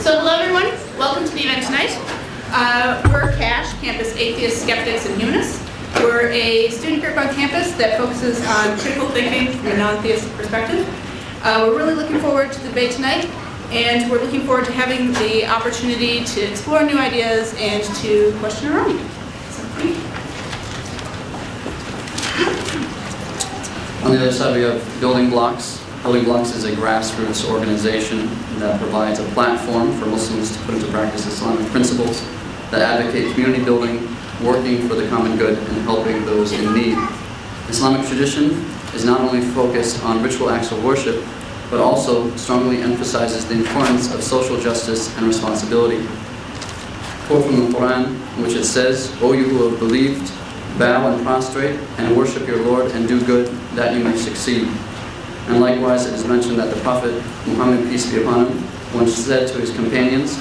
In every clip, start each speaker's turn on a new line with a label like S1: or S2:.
S1: So hello everyone, welcome to the event tonight. We're CASH, Campus Atheists, Skeptics, and Humanists. We're a student group on campus that focuses on critical thinking from a non-theistic perspective. We're really looking forward to the debate tonight, and we're looking forward to having the opportunity to explore new ideas and to question our own.
S2: On the other side, we have Building Blocks. Building Blocks is a grassroots organization that provides a platform for Muslims to put into practice Islamic principles that advocate community building, working for the common good, and helping those in need. Islamic tradition is not only focused on ritual acts of worship, but also strongly emphasizes the importance of social justice and responsibility. Quote from the Quran, in which it says, "O you who have believed, bow and prostrate, and worship your Lord, and do good, that you may succeed." And likewise, it is mentioned that the Prophet Muhammad, peace be upon him, once said to his companions,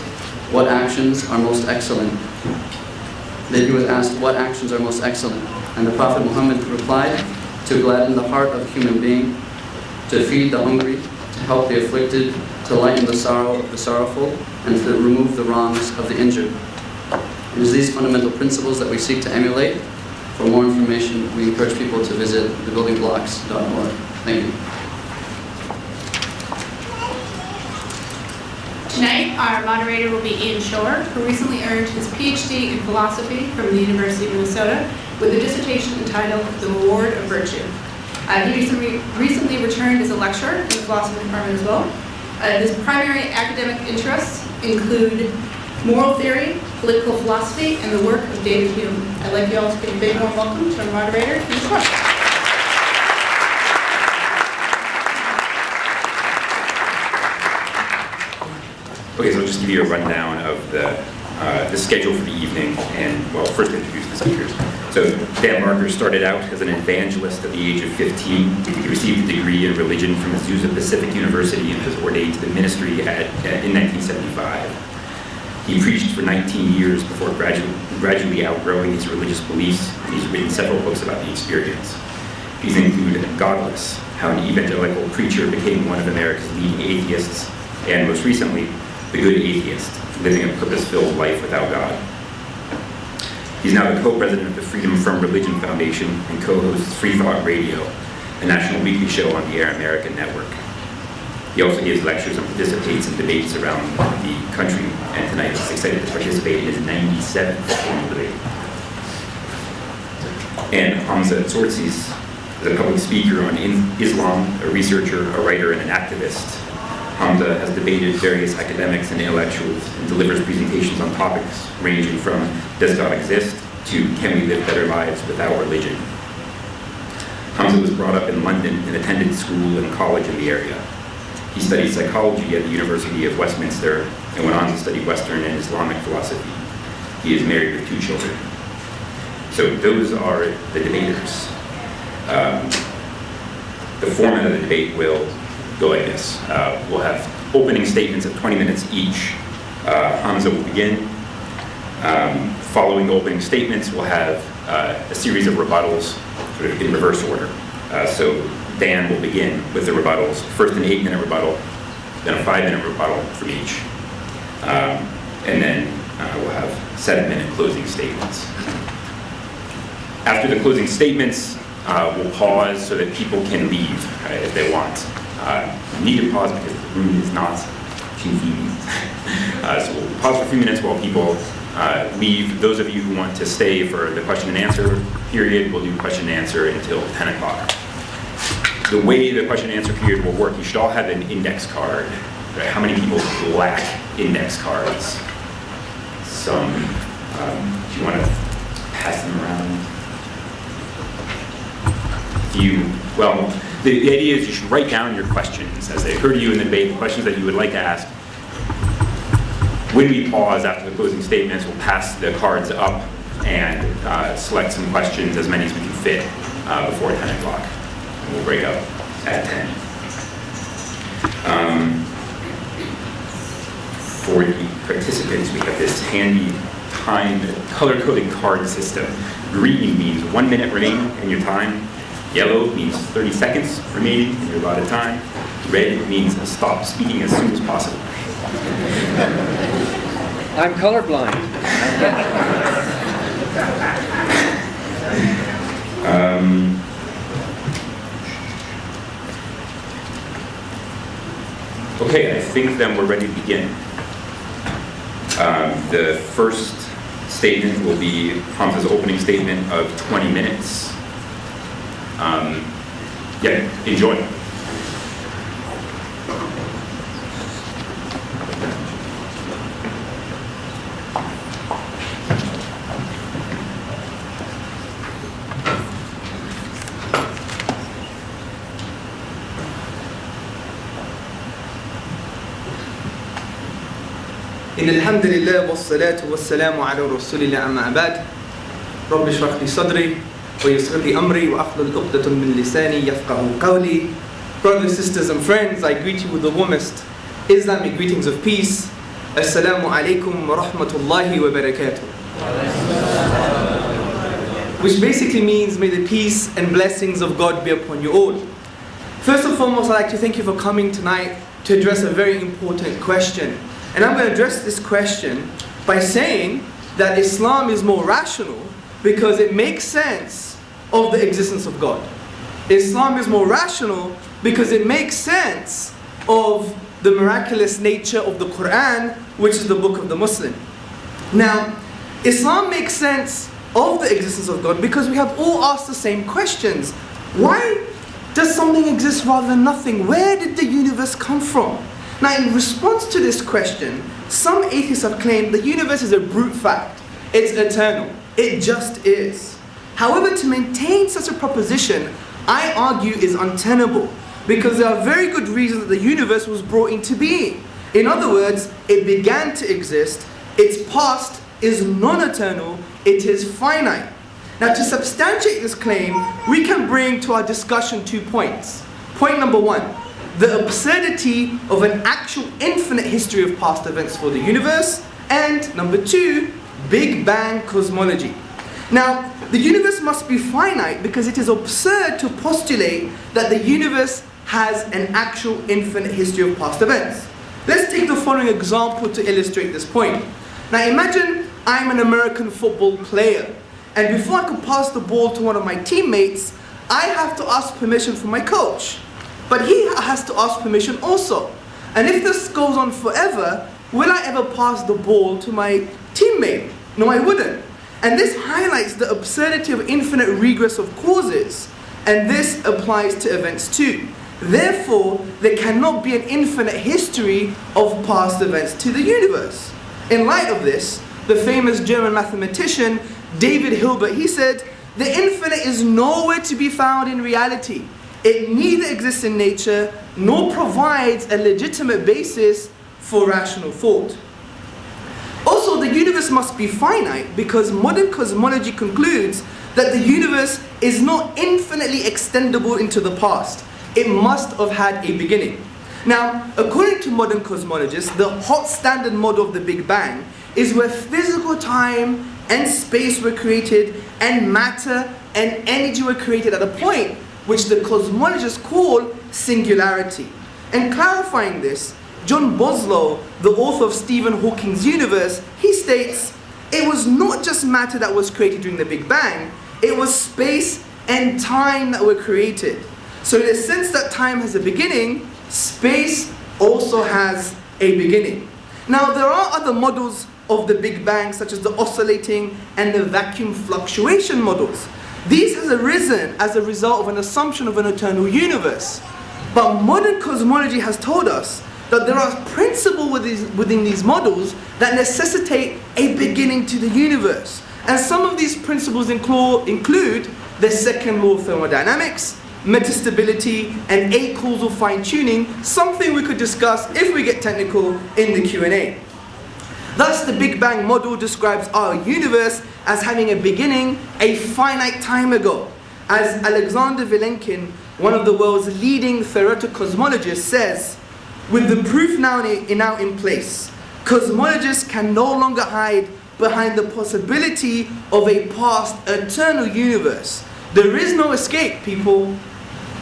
S2: "What actions are most excellent?" That he was asked, "What actions are most excellent?" And the Prophet Muhammad replied, "To gladden the heart of a human being, to feed the hungry, to help the afflicted, to lighten the sorrow of the sorrowful, and to remove the wrongs of the injured." It is these fundamental principles that we seek to emulate. For more information, we encourage people to visit thebuildingblocks.org. Thank you.
S1: Tonight, our moderator will be Ian Shore, who recently earned his PhD in philosophy from the University of Minnesota with a dissertation entitled "The Reward of Virtue." He recently returned as a lecturer in the philosophy department as well. His primary academic interests include moral theory, political philosophy, and the work of David Hume. I'd like you all to give a big warm welcome to our moderator, Ian Shore.
S3: Okay, so I'll just give you a rundown of the schedule for the evening, and, well, first introduce the speakers. So Dan Marker started out as an evangelist at the age of 15. He received a degree in religion from Azusa Pacific University and was ordained to the ministry in 1975. He preached for 19 years before gradually outgrowing his religious beliefs, and he's written several books about the experience. These include Godless, How an Evangelical Preacher Became One of America's Leading Atheists, and most recently, The Good Atheist, Living a Purpose-Filled Life Without God. He's now the co-president of the Freedom from Religion Foundation and co-hosts Free Thought Radio, a national weekly show on the Air America network. He also gives lectures and participates in debates around the country, and tonight he's excited to participate in his 97th formal debate. And Hamza Tzortzis is a public speaker on Islam, a researcher, a writer, and an activist. Hamza has debated various academics and intellectuals and delivers presentations on topics ranging from "Does God exist?" to "Can we live better lives without religion?" Hamza was brought up in London and attended school and college in the area. He studied psychology at the University of Westminster and went on to study Western and Islamic philosophy. He is married with 2 children. So those are the debaters. The format of the debate will go like this. We'll have opening statements of 20 minutes each. Hamza will begin. Following the opening statements, we'll have a series of rebuttals sort of in reverse order. So Dan will begin with the rebuttals. First an 8-minute rebuttal, then a 5-minute rebuttal from each. And then we'll have 7-minute closing statements. After the closing statements, we'll pause so that people can leave if they want. You need to pause because the room is not convenient. So we'll pause for a few minutes while people leave. Those of you who want to stay for the question and answer period, we'll do question and answer until 10 o'clock. The way the question and answer period will work, you should all have an index card. Right? How many people lack index cards? Some. Do you want to pass them around? Well, the idea is you should write down your questions as they occur to you in the debate, the questions that you would like to ask. When we pause after the closing statements, we'll pass the cards up and select some questions, as many as we can fit, before 10 o'clock. And we'll break up at 10. For the participants, we have this handy timed color-coded card system. Green means 1 minute remaining in your time. Yellow means 30 seconds remaining in your allotted time. Red means stop speaking as soon as possible.
S4: I'm colorblind.
S3: Okay, I think then we're ready to begin. The first statement will be Hamza's opening statement of 20 minutes. Yeah, enjoy.
S5: إن الحمد لله والصلاة والسلام على رسول الله أما بعد رب اشرح لي صدري ويسر لي أمري وأحلل عقدة من لساني يفقهوا قولي. Brothers, sisters and friends, I greet you with the warmest Islamic greetings of peace. Assalamu alaikum wa rahmatullahi wa barakatuh. Which basically means may the peace and blessings of God be upon you all. First and foremost, I'd like to thank you for coming tonight to address a very important question. And I'm going to address this question by saying that Islam is more rational because it makes sense of the existence of God. Islam is more rational because it makes sense of the miraculous nature of the Quran, which is the book of the Muslim. Now, Islam makes sense of the existence of God because we have all asked the same questions. Why does something exist rather than nothing? Where did the universe come from? Now, in response to this question, some atheists have claimed the universe is a brute fact. It's eternal. It just is. However, to maintain such a proposition, I argue is untenable because there are very good reasons that the universe was brought into being. In other words, it began to exist, its past is non-eternal, it is finite. Now, to substantiate this claim, we can bring to our discussion 2 points. Point number 1. The absurdity of an actual infinite history of past events for the universe, and number 2, Big Bang cosmology. Now, the universe must be finite because it is absurd to postulate that the universe has an actual infinite history of past events. Let's take the following example to illustrate this point. Now, imagine I'm an American football player, and before I could pass the ball to one of my teammates, I have to ask permission from my coach. But he has to ask permission also. And if this goes on forever, will I ever pass the ball to my teammate? No, I wouldn't. And this highlights the absurdity of infinite regress of causes. And this applies to events too. Therefore, there cannot be an infinite history of past events to the universe. In light of this, the famous German mathematician David Hilbert, he said, "The infinite is nowhere to be found in reality. It neither exists in nature nor provides a legitimate basis for rational thought." Also, the universe must be finite because modern cosmology concludes that the universe is not infinitely extendable into the past. It must have had a beginning. Now, according to modern cosmologists, the hot standard model of the Big Bang is where physical time and space were created and matter and energy were created at a point which the cosmologists call singularity. And clarifying this, John Boslow, the author of Stephen Hawking's universe, he states, "It was not just matter that was created during the Big Bang, it was space and time that were created. So in the sense that time has a beginning, space also has a beginning." Now, there are other models of the Big Bang, such as the oscillating and the vacuum fluctuation models. These has arisen as a result of an assumption of an eternal universe. But modern cosmology has told us that there are principles within these models that necessitate a beginning to the universe. And some of these principles include the second law of thermodynamics, metastability, and acausal fine-tuning, something we could discuss if we get technical in the Q&A. Thus, the Big Bang model describes our universe as having a beginning a finite time ago. As Alexander Vilenkin, one of the world's leading theoretical cosmologists, says, "With the proof now in place, cosmologists can no longer hide behind the possibility of a past eternal universe. There is no escape, people."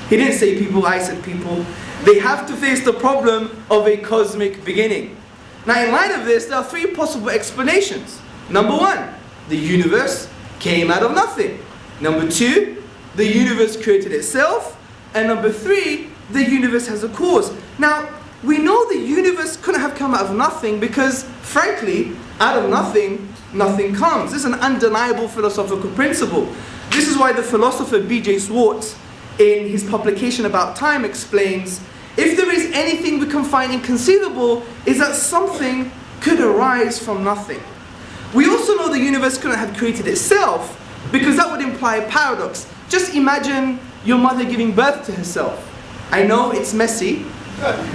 S5: He didn't say people, I said people. "They have to face the problem of a cosmic beginning." Now, in light of this, there are three possible explanations. Number one, the universe came out of nothing. Number two, the universe created itself. And number three, the universe has a cause. Now, we know the universe couldn't have come out of nothing because, frankly, out of nothing, nothing comes. This is an undeniable philosophical principle. This is why the philosopher B.J. Schwartz, in his publication About Time, explains, if there is anything we can find inconceivable, is that something could arise from nothing. We also know the universe couldn't have created itself because that would imply a paradox. Just imagine your mother giving birth to herself. I know it's messy,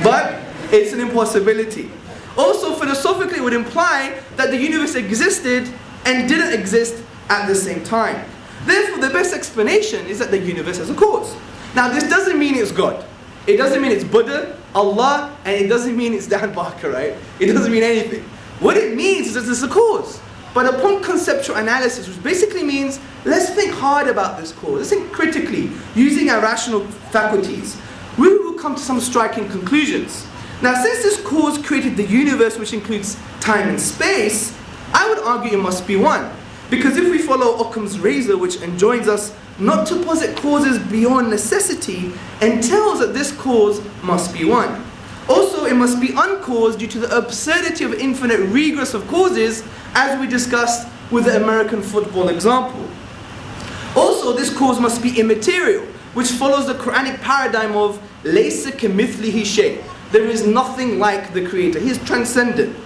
S5: but it's an impossibility. Also, philosophically, it would imply that the universe existed and didn't exist at the same time. Therefore, the best explanation is that the universe has a cause. Now, this doesn't mean it's God. It doesn't mean it's Buddha, Allah, and it doesn't mean it's Dan Barker, right? It doesn't mean anything. What it means is that there's a cause. But upon conceptual analysis, which basically means let's think hard about this cause, let's think critically, using our rational faculties, we will come to some striking conclusions. Now, since this cause created the universe, which includes time and space, I would argue it must be one. Because if we follow Occam's razor, which enjoins us not to posit causes beyond necessity, and tells that this cause must be one. Also, it must be uncaused due to the absurdity of infinite regress of causes, as we discussed with the American football example. Also, this cause must be immaterial, which follows the Quranic paradigm of laysa kamithlihi shay. There is nothing like the Creator. He is transcendent.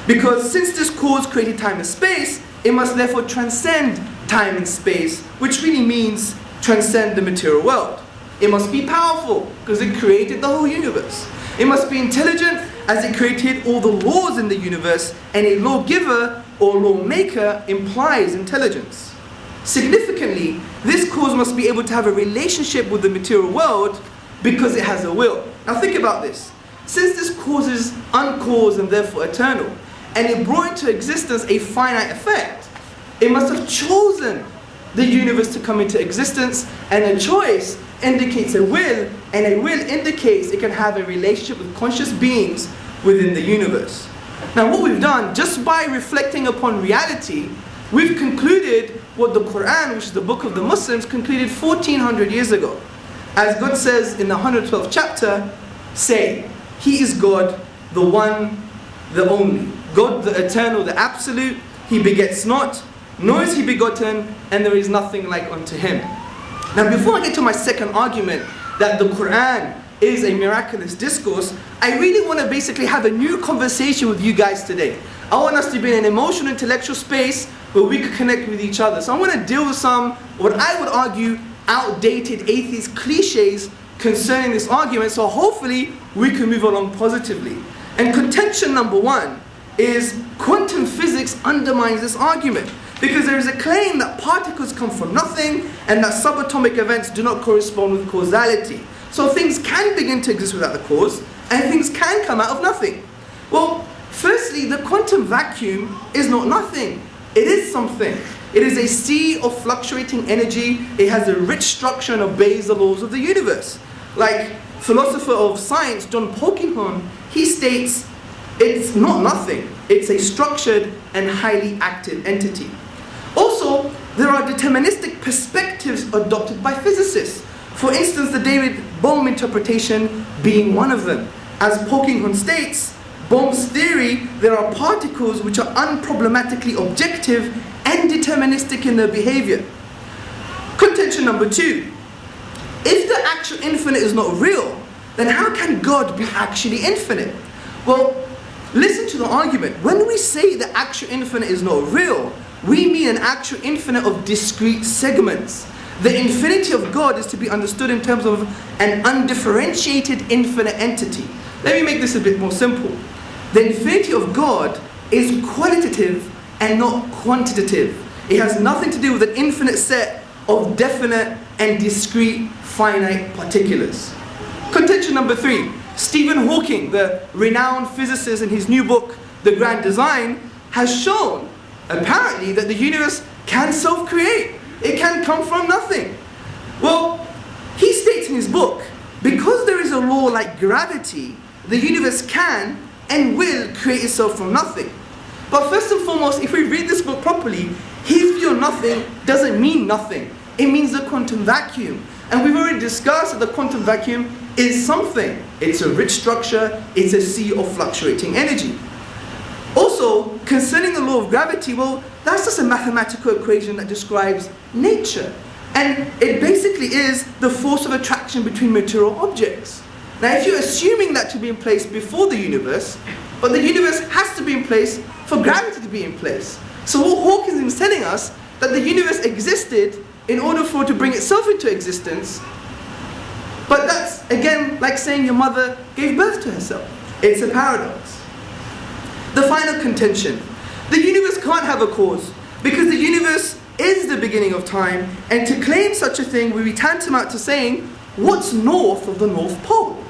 S5: Because since this cause created time and space, it must therefore transcend time and space, which really means transcend the material world. It must be powerful, because it created the whole universe. It must be intelligent, as it created all the laws in the universe, and a lawgiver or lawmaker implies intelligence. Significantly, this cause must be able to have a relationship with the material world because it has a will. Now think about this. Since this cause is uncaused and therefore eternal, and it brought into existence a finite effect, it must have chosen the universe to come into existence, and a choice indicates a will, and a will indicates it can have a relationship with conscious beings within the universe. Now what we've done, just by reflecting upon reality, we've concluded what the Quran, which is the book of the Muslims, concluded 1400 years ago. As God says in the 112th chapter, say, He is God, the one, the only. God, the eternal, the absolute, He begets not, nor is He begotten, and there is nothing like unto Him. Now before I get to my second argument, that the Quran is a miraculous discourse, I really want to basically have a new conversation with you guys today. I want us to be in an emotional, intellectual space where we could connect with each other. So I want to deal with some, what I would argue, outdated atheist cliches concerning this argument, so hopefully we can move along positively. And contention number one is quantum physics undermines this argument, because there is a claim that particles come from nothing and that subatomic events do not correspond with causality. So things can begin to exist without the cause, and things can come out of nothing. Well, firstly, the quantum vacuum is not nothing. It is something. It is a sea of fluctuating energy. It has a rich structure and obeys the laws of the universe. Like philosopher of science John Polkinghorne, he states, it's not nothing. It's a structured and highly active entity. Also, there are deterministic perspectives adopted by physicists. For instance, the David Bohm interpretation being one of them. As Polkinghorne states, Bohm's theory, there are particles which are unproblematically objective and deterministic in their behavior. Contention number two. If the actual infinite is not real, then how can God be actually infinite? Well, listen to the argument. When we say the actual infinite is not real, we mean an actual infinite of discrete segments. The infinity of God is to be understood in terms of an undifferentiated infinite entity. Let me make this a bit more simple. The infinity of God is qualitative and not quantitative. It has nothing to do with an infinite set of definite and discrete finite particulars. Contention number three. Stephen Hawking, the renowned physicist, in his new book, The Grand Design, has shown, apparently, that the universe can self-create. It can come from nothing. Well, he states in his book, because there is a law like gravity, the universe can, and will create itself from nothing. But first and foremost, if we read this book properly, his view of nothing doesn't mean nothing. It means the quantum vacuum. And we've already discussed that the quantum vacuum is something. It's a rich structure, it's a sea of fluctuating energy. Also, concerning the law of gravity, well, that's just a mathematical equation that describes nature. And it basically is the force of attraction between material objects. Now, if you're assuming that to be in place before the universe, but the universe has to be in place for gravity to be in place. So what Hawking is telling us, that the universe existed in order for it to bring itself into existence. But that's, again, like saying your mother gave birth to herself. It's a paradox. The final contention. The universe can't have a cause, because the universe is the beginning of time, and to claim such a thing would be tantamount to saying, what's north of the North Pole?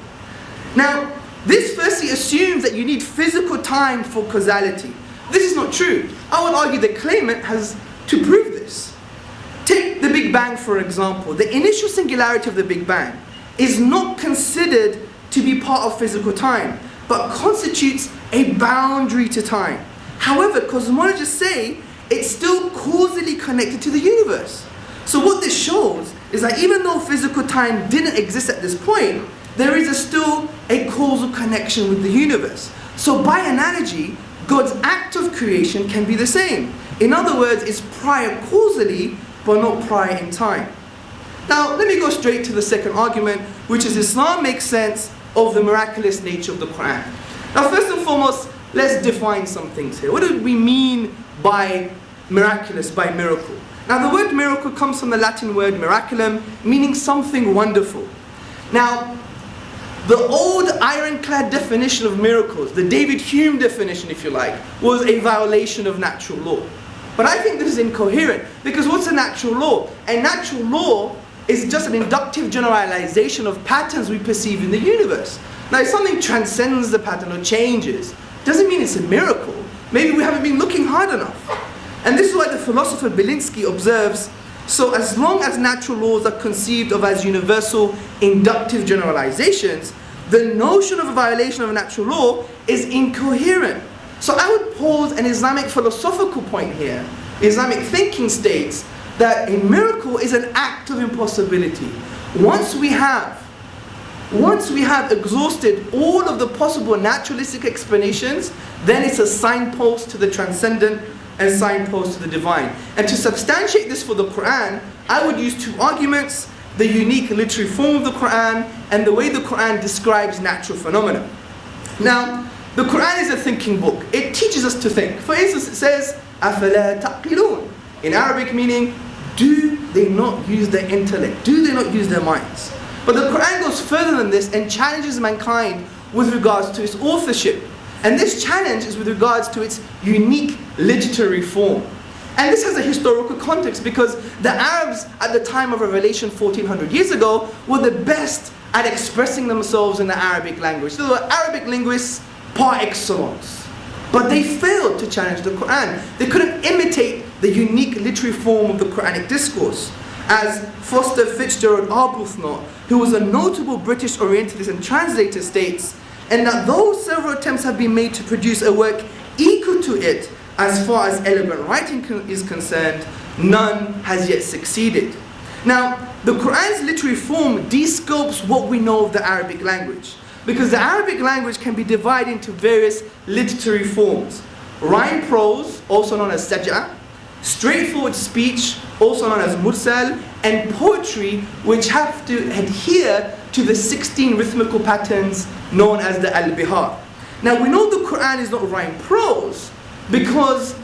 S5: Now, this firstly assumes that you need physical time for causality. This is not true. I would argue the claimant has to prove this. Take the Big Bang for example. The initial singularity of the Big Bang is not considered to be part of physical time, but constitutes a boundary to time. However, cosmologists say it's still causally connected to the universe. So what this shows is that even though physical time didn't exist at this point, there is still a causal connection with the universe. So by analogy, God's act of creation can be the same. In other words, it's prior causally, but not prior in time. Now, let me go straight to the second argument, which is Islam makes sense of the miraculous nature of the Quran. Now, first and foremost, let's define some things here. What do we mean by miraculous, by miracle? Now, the word miracle comes from the Latin word miraculum, meaning something wonderful. Now, the old ironclad definition of miracles, the David Hume definition, if you like, was a violation of natural law. But I think this is incoherent, because what's a natural law? A natural law is just an inductive generalization of patterns we perceive in the universe. Now, if something transcends the pattern or changes, doesn't mean it's a miracle. Maybe we haven't been looking hard enough. And this is why the philosopher Belinsky observes, so as long as natural laws are conceived of as universal inductive generalizations, the notion of a violation of a natural law is incoherent. So I would pose an Islamic philosophical point here. Islamic thinking states that a miracle is an act of impossibility. Once we have exhausted all of the possible naturalistic explanations, then it's a signpost to the transcendent and signpost to the divine. And to substantiate this for the Quran, I would use two arguments: the unique literary form of the Quran and the way the Quran describes natural phenomena. Now, the Quran is a thinking book. It teaches us to think. For instance, it says, أَفَلَا تَعْقِلُونَ? In Arabic, meaning, do they not use their intellect? Do they not use their minds? But the Quran goes further than this and challenges mankind with regards to its authorship. And this challenge is with regards to its unique literary form. And this has a historical context, because the Arabs at the time of revelation 1400 years ago were the best at expressing themselves in the Arabic language. They were Arabic linguists par excellence. But they failed to challenge the Quran. They couldn't imitate the unique literary form of the Quranic discourse. As Foster Fitzgerald Arbuthnot, who was a notable British Orientalist and translator, states, and that though several attempts have been made to produce a work equal to it as far as elegant writing is concerned, none has yet succeeded. Now, the Quran's literary form de-scopes what we know of the Arabic language, because the Arabic language can be divided into various literary forms: rhyme prose, also known as saj'a, straightforward speech, also known as mursal, and poetry, which have to adhere to the 16 rhythmical patterns known as the al-bihar. Now, we know the Quran is not rhyme prose, because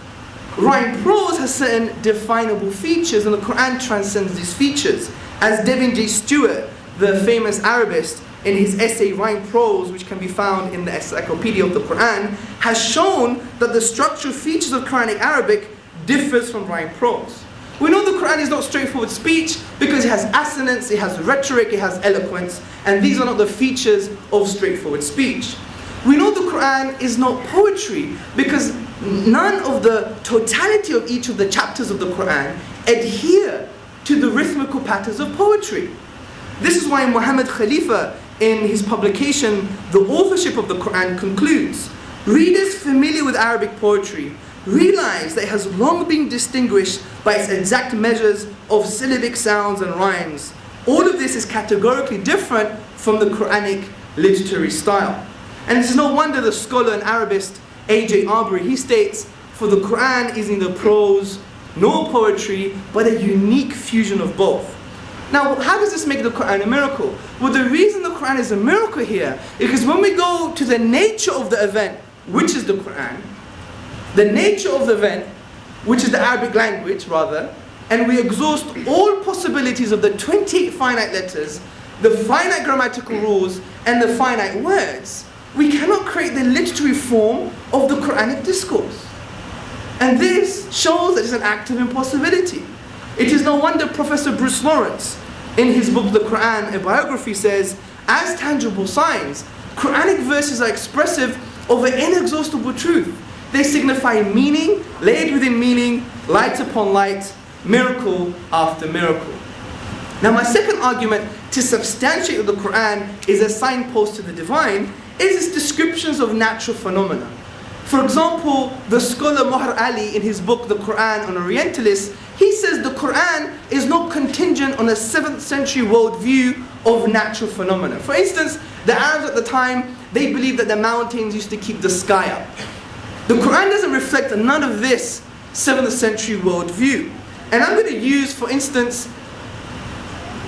S5: rhyme prose has certain definable features, and the Quran transcends these features. As Devin J. Stewart, the famous Arabist, in his essay Rhyme Prose, which can be found in the Encyclopedia of the Quran, has shown that the structural features of Quranic Arabic differs from rhyme prose. We know the Quran is not straightforward speech because it has assonance, it has rhetoric, it has eloquence, and these are not the features of straightforward speech. We know the Quran is not poetry because none of the totality of each of the chapters of the Quran adhere to the rhythmical patterns of poetry. This is why Muhammad Khalifa, in his publication, The Authorship of the Quran, concludes, Readers familiar with Arabic poetry realize that it has long been distinguished by its exact measures of syllabic sounds and rhymes. All of this is categorically different from the Quranic literary style. And it's no wonder the scholar and Arabist A.J. Arbery, he states, "For the Quran is neither prose nor poetry, but a unique fusion of both." Now, how does this make the Quran a miracle? Well, the reason the Quran is a miracle here is because when we go to the nature of the event, which is the Quran, the nature of the event, which is the Arabic language rather, and we exhaust all possibilities of the 28 finite letters, the finite grammatical rules, and the finite words, we cannot create the literary form of the Quranic discourse. And this shows that it's an act of impossibility. It is no wonder Professor Bruce Lawrence, in his book The Quran, a biography, says, as tangible signs, Quranic verses are expressive of an inexhaustible truth. They signify meaning, laid within meaning, light upon light, miracle after miracle. Now, my second argument to substantiate that the Quran is a signpost to the divine is its descriptions of natural phenomena. For example, the scholar Muhar Ali, in his book The Quran on Orientalists, he says the Quran is not contingent on a 7th century worldview of natural phenomena. For instance, the Arabs at the time, they believed that the mountains used to keep the sky up. The Quran doesn't reflect none of this 7th century worldview. And I'm going to use, for instance,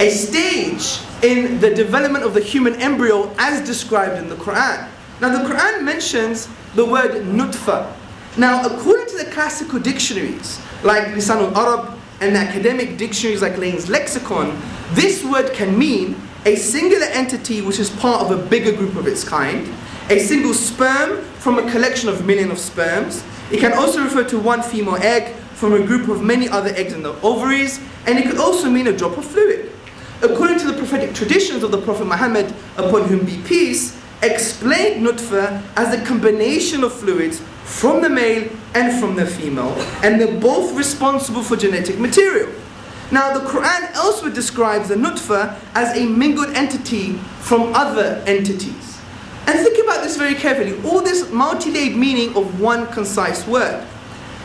S5: a stage in the development of the human embryo as described in the Quran. Now, the Quran mentions the word nutfa. Now, according to the classical dictionaries, like Lisan al-Arab and the academic dictionaries like Lane's Lexicon, this word can mean a singular entity which is part of a bigger group of its kind, a single sperm from a collection of millions of sperms. It can also refer to one female egg from a group of many other eggs in the ovaries, and it could also mean a drop of fluid. According to the prophetic traditions of the Prophet Muhammad, upon whom be peace, explained nutfa as a combination of fluids from the male and from the female, and they're both responsible for genetic material. Now, the Quran elsewhere describes the nutfa as a mingled entity from other entities. And think about this very carefully. All this multi-layered meaning of one concise word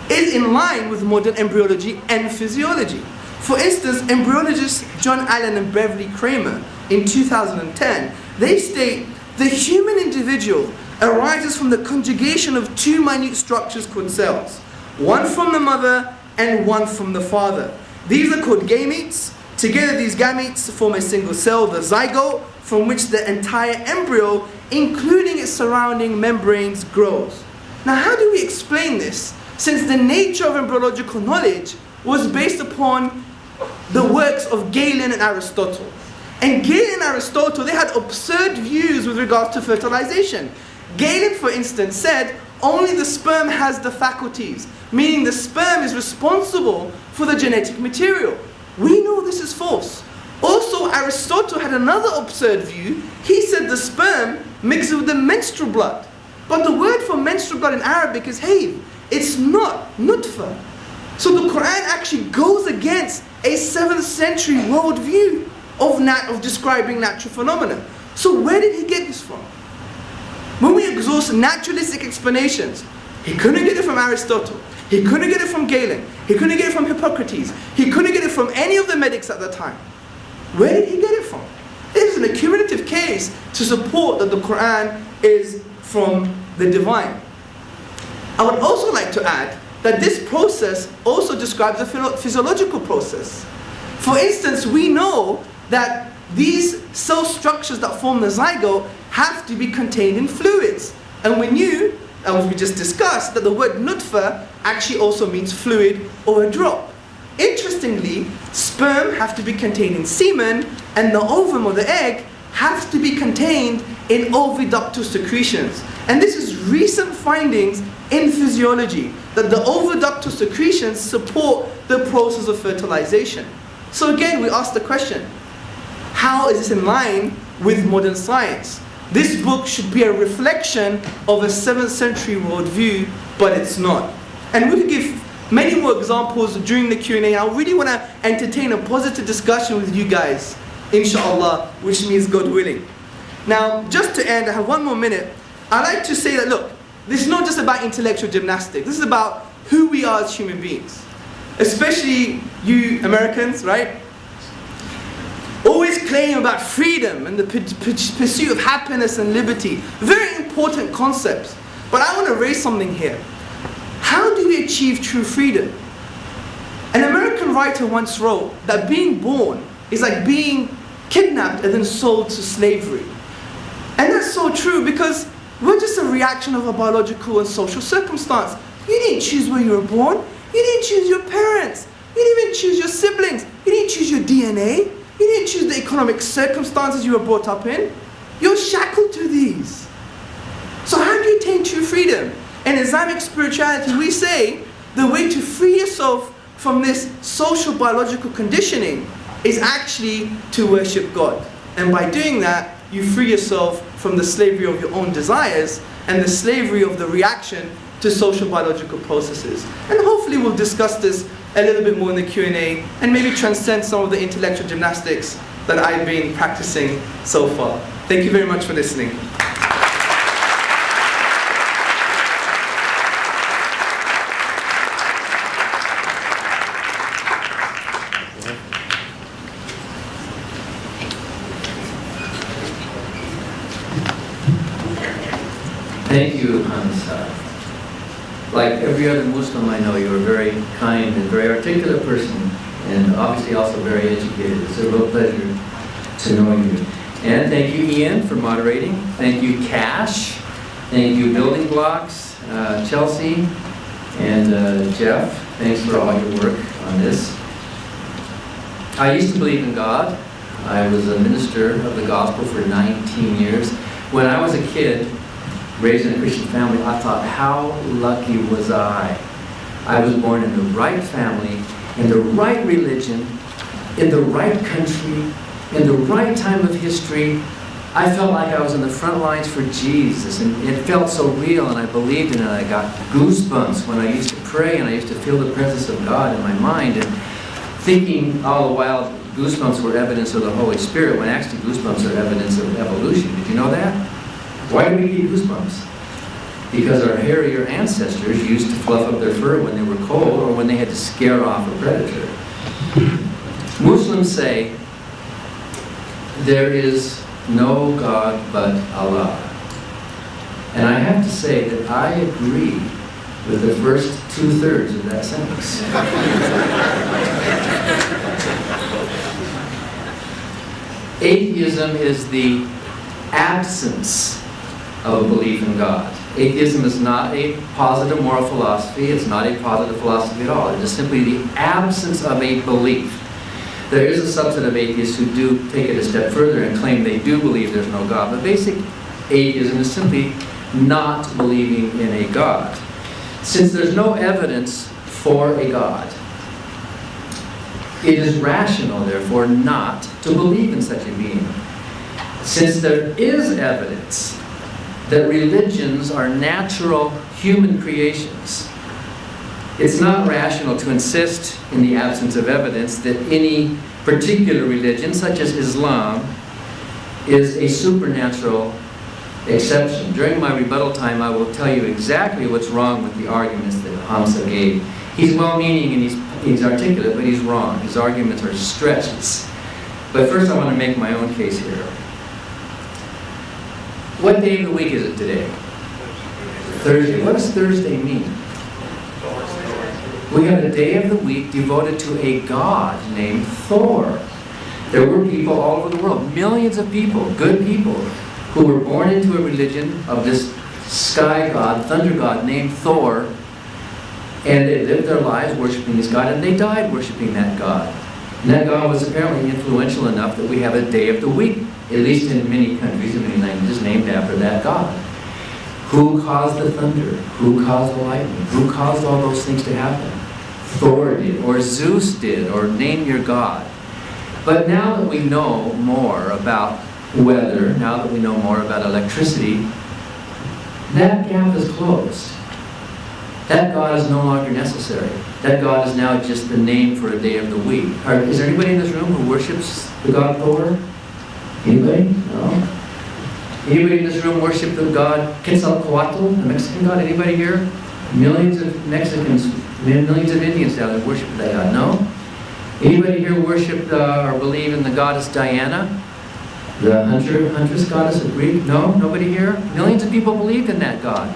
S5: is in line with modern embryology and physiology. For instance, embryologists John Allen and Beverly Kramer in 2010, they state the human individual arises from the conjugation of two minute structures called cells, one from the mother and one from the father. These are called gametes. Together these gametes form a single cell, the zygote, from which the entire embryo, including its surrounding membranes, grows. Now, how do we explain this, since the nature of embryological knowledge was based upon the works of Galen and Aristotle? And Galen and Aristotle, they had absurd views with regards to fertilization. Galen, for instance, said only the sperm has the faculties, meaning the sperm is responsible for the genetic material. We know this is false. Also, Aristotle had another absurd view. He said the sperm mixes with the menstrual blood. But the word for menstrual blood in Arabic is hayd. It's not nutfa. So the Quran actually goes against a 7th century worldview of describing natural phenomena. So where did he get this from? When we exhaust naturalistic explanations, he couldn't get it from Aristotle. He couldn't get it from Galen. He couldn't get it from Hippocrates. He couldn't get it from any of the medics at the time. Where did he get it from? This is an accumulative case to support that the Quran is from the divine. I would also like to add that this process also describes a physiological process. For instance, we know that these cell structures that form the zygote have to be contained in fluids. And we knew, as we just discussed, that the word nutfa actually also means fluid or a drop. Interestingly, sperm have to be contained in semen, and the ovum or the egg has to be contained in oviductal secretions. And this is recent findings in physiology, that the oviductal secretions support the process of fertilization. So again, we ask the question, how is this in line with modern science? This book should be a reflection of a 7th century worldview, but it's not. And we could give many more examples during the Q&A. I really want to entertain a positive discussion with you guys, inshallah, which means God willing. Now, just to end, I have one more minute. I'd like to say that, look, this is not just about intellectual gymnastics. This is about who we are as human beings. Especially you Americans, right? Always claim about freedom and the pursuit of happiness and liberty. Very important concepts. But I want to raise something here. How do we achieve true freedom? An American writer once wrote that being born is like being kidnapped and then sold to slavery. And that's so true because we're just a reaction of a biological and social circumstance. You didn't choose where you were born. You didn't choose your parents. You didn't even choose your siblings. You didn't choose your DNA. You didn't choose the economic circumstances you were brought up in. You're shackled to these. So how do you attain true freedom? In Islamic spirituality, we say the way to free yourself from this social biological conditioning is actually to worship God. And by doing that, you free yourself from the slavery of your own desires and the slavery of the reaction to social biological processes. And hopefully we'll discuss this a little bit more in the Q&A and maybe transcend some of the intellectual gymnastics that I've been practicing so far. Thank you very much for listening.
S4: Thank you, Hamza. Like every other Muslim I know, you're a very kind and very articulate person, and obviously also very educated. It's a real pleasure to know you. And thank you, Ian, for moderating. Thank you, Cash. Thank you, Building Blocks, Chelsea, and Jeff. Thanks for all your work on this. I used to believe in God. I was a minister of the gospel for 19 years. When I was a kid, raised in a Christian family, I thought, how lucky was I? I was born in the right family, in the right religion, in the right country, in the right time of history. I felt like I was in the front lines for Jesus, and it felt so real, and I believed in it. I got goosebumps when I used to pray, and I used to feel the presence of God in my mind, and thinking all the while goosebumps were evidence of the Holy Spirit, when actually goosebumps are evidence of evolution. Did you know that? Why do we get goosebumps? Because our hairier ancestors used to fluff up their fur when they were cold or when they had to scare off a predator. Muslims say there is no God but Allah. And I have to say that I agree with the first 2/3 of that sentence. Atheism is the absence of a belief in God. Atheism is not a positive moral philosophy. It's not a positive philosophy at all. It is simply the absence of a belief. There is a subset of atheists who do take it a step further and claim they do believe there's no God. But basic atheism is simply not believing in a God. Since there's no evidence for a God, it is rational, therefore, not to believe in such a being. Since there is evidence that religions are natural human creations, it's not rational to insist, in the absence of evidence, that any particular religion, such as Islam, is a supernatural exception. During my rebuttal time, I will tell you exactly what's wrong with the arguments that Hamza gave. He's well-meaning and he's articulate, but he's wrong. His arguments are stretches. But first I want to make my own case here. What day of the week is it today? Thursday. What does Thursday mean? We have a day of the week devoted to a god named Thor. There were people all over the world, millions of people, good people, who were born into a religion of this sky god, thunder god named Thor, and they lived their lives worshiping this god, and they died worshiping that god. And that god was apparently influential enough that we have a day of the week, at least in many countries and many languages, named after that god. Who caused the thunder? Who caused the lightning? Who caused all those things to happen? Thor did, or Zeus did, or name your god. But now that we know more about weather, now that we know more about electricity, that gap is closed. That god is no longer necessary. That god is now just the name for a day of the week. Is there anybody in this room who worships the god Thor? Anybody? No? Anybody in this room worship the god Quetzalcoatl, the Mexican god? Anybody here? Millions of Mexicans, millions of Indians down there worship that god. No? Anybody here worship or believe in the goddess Diana? The huntress goddess of Greek? No? Nobody here? Millions of people believe in that god.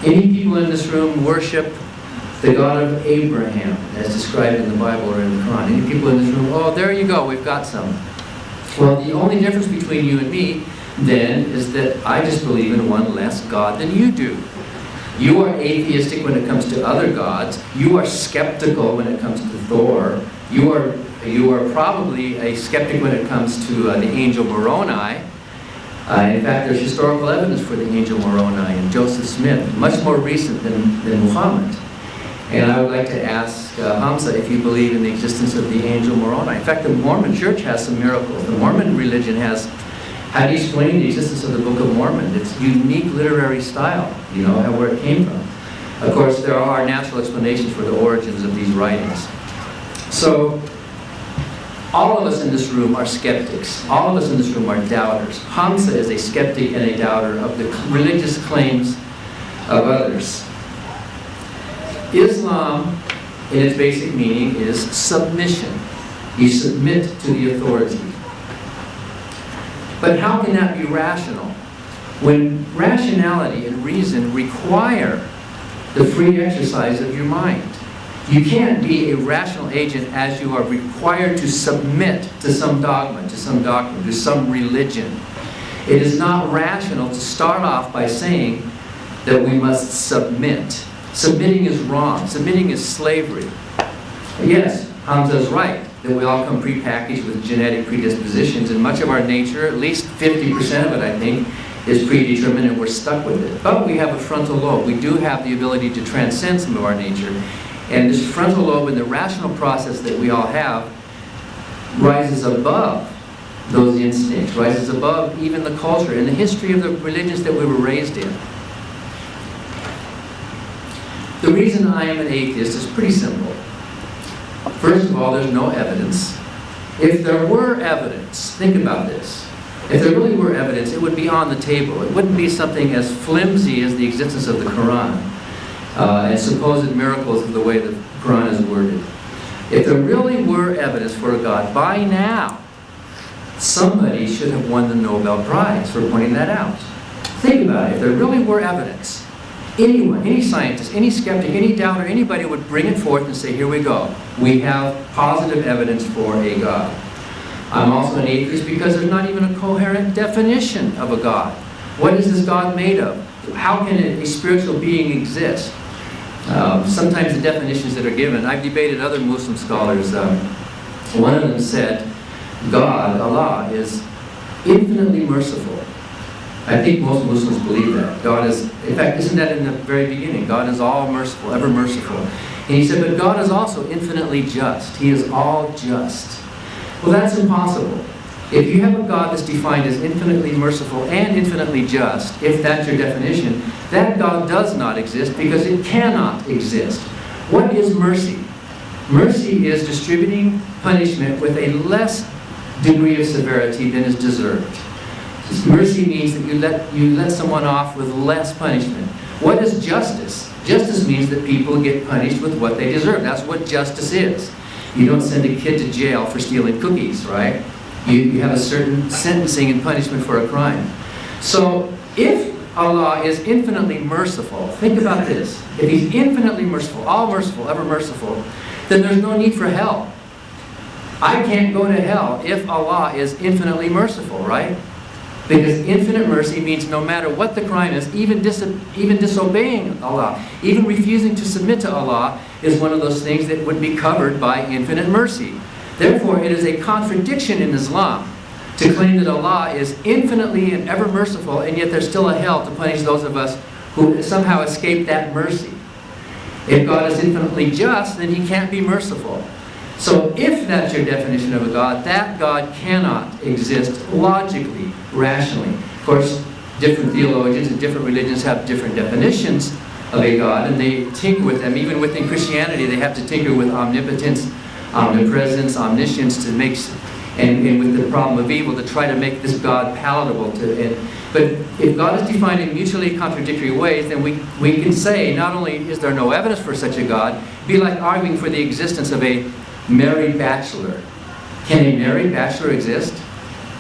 S4: Any people in this room worship the God of Abraham, as described in the Bible or in the Quran? Any people in this room? Oh, there you go, we've got some. Well, the only difference between you and me, then, is that I just believe in one less God than you do. You are atheistic when it comes to other gods. You are skeptical when it comes to Thor. You are probably a skeptic when it comes to the angel Moroni. In fact, there's historical evidence for the angel Moroni and Joseph Smith, much more recent than Muhammad. And I would like to ask Hamza if you believe in the existence of the angel Moroni. In fact, the Mormon Church has some miracles. The Mormon religion has, how do you explain the existence of the Book of Mormon? It's unique literary style, you know, where it came from. Of course, there are natural explanations for the origins of these writings. So, all of us in this room are skeptics. All of us in this room are doubters. Hamza is a skeptic and a doubter of the religious claims of others. Islam, in its basic meaning, is submission. You submit to the authority. But how can that be rational? When rationality and reason require the free exercise of your mind. You can't be a rational agent as you are required to submit to some dogma, to some doctrine, to some religion. It is not rational to start off by saying that we must submit. Submitting is wrong. Submitting is slavery. Yes, Hamza is right that we all come prepackaged with genetic predispositions, and much of our nature, at least 50% of it, I think, is predetermined, and we're stuck with it. But we have a frontal lobe. We do have the ability to transcend some of our nature. And this frontal lobe and the rational process that we all have rises above those instincts, rises above even the culture and the history of the religions that we were raised in. The reason I am an atheist is pretty simple. First of all, there's no evidence. If there were evidence, think about this. If there really were evidence, it would be on the table. It wouldn't be something as flimsy as the existence of the Quran and supposed miracles of the way the Quran is worded. If there really were evidence for a God, by now, somebody should have won the Nobel Prize for pointing that out. Think about it. If there really were evidence, anyone, any scientist, any skeptic, any doubter, anybody would bring it forth and say, here we go. We have positive evidence for a God. I'm also an atheist because there's not even a coherent definition of a God. What is this God made of? How can a spiritual being exist? Sometimes the definitions that are given, I've debated other Muslim scholars. One of them said, God, Allah, is infinitely merciful. I think most Muslims believe that. God is, in fact, isn't that in the very beginning? God is all merciful, ever merciful. And he said, but God is also infinitely just. He is all just. Well, that's impossible. If you have a God that's defined as infinitely merciful and infinitely just, if that's your definition, that God does not exist because it cannot exist. What is mercy? Mercy is distributing punishment with a less degree of severity than is deserved. Mercy means that you let someone off with less punishment. What is justice? Justice means that people get punished with what they deserve. That's what justice is. You don't send a kid to jail for stealing cookies, right? You have a certain sentencing and punishment for a crime. So if Allah is infinitely merciful, think about this. If He's infinitely merciful, all merciful, ever merciful, then there's no need for hell. I can't go to hell if Allah is infinitely merciful, right? Because infinite mercy means no matter what the crime is, even disobeying Allah, even refusing to submit to Allah is one of those things that would be covered by infinite mercy. Therefore, it is a contradiction in Islam to claim that Allah is infinitely and ever merciful, and yet there's still a hell to punish those of us who somehow escape that mercy. If God is infinitely just, then He can't be merciful. So if that's your definition of a God, that God cannot exist logically, rationally. Of course, different theologians and different religions have different definitions of a God, and they tinker with them. Even within Christianity, they have to tinker with omnipotence, omnipresence, omniscience to make and with the problem of evil to try to make this God palatable to it. But if God is defined in mutually contradictory ways, then we can say not only is there no evidence for such a God, it'd be like arguing for the existence of a married bachelor. Can a married bachelor exist?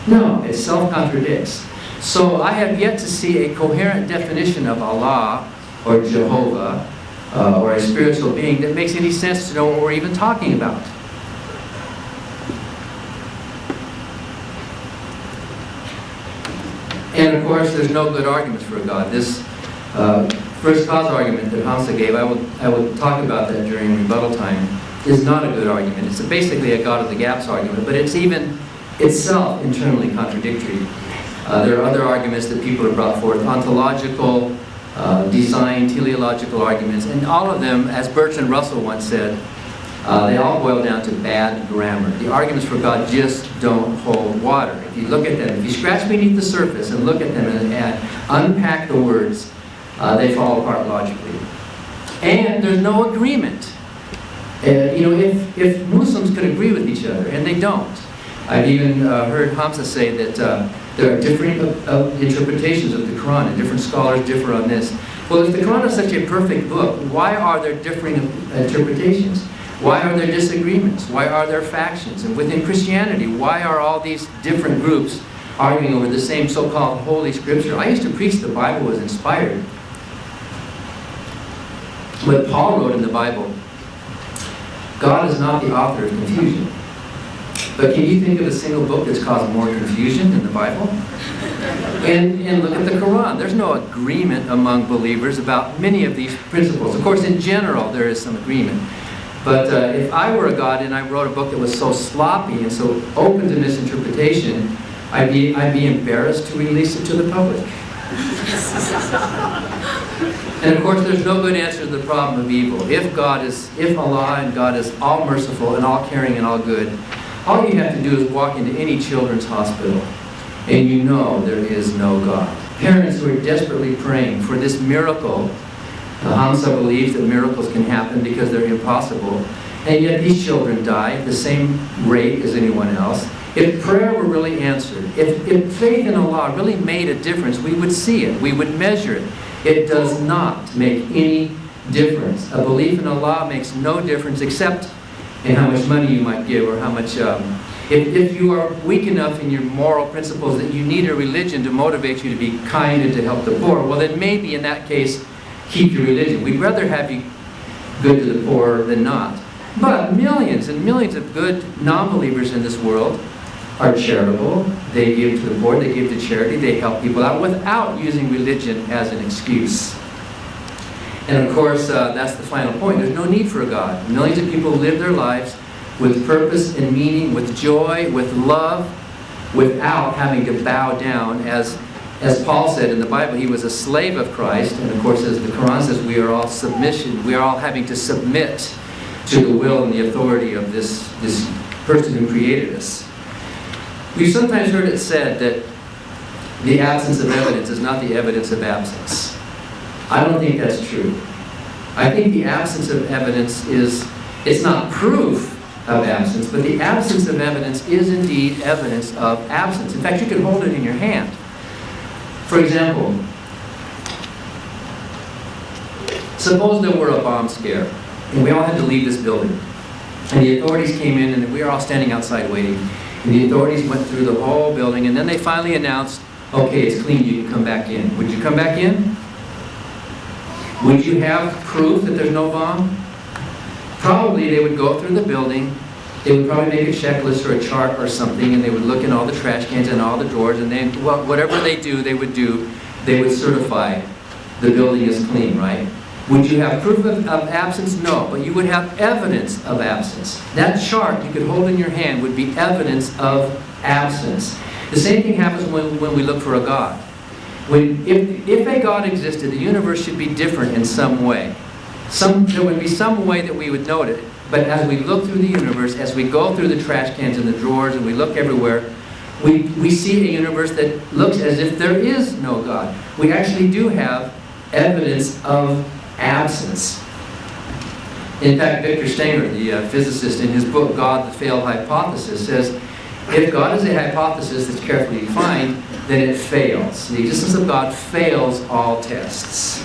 S4: No, it self-contradicts. So I have yet to see a coherent definition of Allah or Jehovah or a spiritual being that makes any sense to know what we're even talking about. And of course, there's no good arguments for a God. This first cause argument that Hamza gave, I will talk about that during rebuttal time, is not a good argument. It's basically a God of the gaps argument, but it's even itself internally contradictory. There are other arguments that people have brought forth, ontological, design, teleological arguments, and all of them, as Bertrand Russell once said, they all boil down to bad grammar. The arguments for God just don't hold water. If you look at them, if you scratch beneath the surface and look at them and unpack the words, they fall apart logically. And there's no agreement. If Muslims could agree with each other, and they don't. I've even heard Hamza say that there are different interpretations of the Quran, and different scholars differ on this. Well, if the Quran is such a perfect book, why are there differing interpretations? Why are there disagreements? Why are there factions? And within Christianity, why are all these different groups arguing over the same so-called Holy Scripture? I used to preach the Bible was inspired. What Paul wrote in the Bible, God is not the author of confusion. But can you think of a single book that's caused more confusion than the Bible? And look at the Quran. There's no agreement among believers about many of these principles. Of course, in general, there is some agreement. But if I were a God and I wrote a book that was so sloppy and so open to misinterpretation, I'd be embarrassed to release it to the public. And of course, there's no good answer to the problem of evil. If Allah and God is all merciful and all caring and all good, all you have to do is walk into any children's hospital and you know there is no God. Parents who are desperately praying for this miracle. Hamza believes that miracles can happen because they're impossible. And yet these children die at the same rate as anyone else. If prayer were really answered, if faith in Allah really made a difference, we would see it, we would measure it. It does not make any difference. A belief in Allah makes no difference except in how much money you might give or how much... If you are weak enough in your moral principles that you need a religion to motivate you to be kind and to help the poor, well then maybe in that case, keep your religion. We'd rather have you good to the poor than not. But millions and millions of good non-believers in this world are charitable. They give to the poor, they give to charity, they help people out without using religion as an excuse. And of course, that's the final point. There's no need for a God. Millions of people live their lives with purpose and meaning, with joy, with love, without having to bow down. As Paul said in the Bible, he was a slave of Christ. And of course, as the Quran says, we are all submission. We are all having to submit to the will and the authority of this person who created us. We've sometimes heard it said that the absence of evidence is not the evidence of absence. I don't think that's true. I think the absence of evidence it's not proof of absence, but the absence of evidence is indeed evidence of absence. In fact, you can hold it in your hand. For example, suppose there were a bomb scare, and we all had to leave this building. And the authorities came in, and we were all standing outside waiting. And the authorities went through the whole building, and then they finally announced, okay, it's clean, you can come back in. Would you come back in? Would you have proof that there's no bomb? Probably they would go through the building, they would probably make a checklist or a chart or something, and they would look in all the trash cans and all the drawers, and then whatever they would certify the building is clean, right? Would you have proof of absence? No, but you would have evidence of absence. That chart you could hold in your hand would be evidence of absence. The same thing happens when we look for a God. If a God existed, the universe should be different in some way. There would be some way that we would note it. But as we look through the universe, as we go through the trash cans and the drawers, and we look everywhere, we see a universe that looks as if there is no God. We actually do have evidence of absence. In fact, Victor Stenger, the physicist, in his book, God, the Failed Hypothesis, says, If God is a hypothesis that's carefully defined, then it fails. The existence of God fails all tests.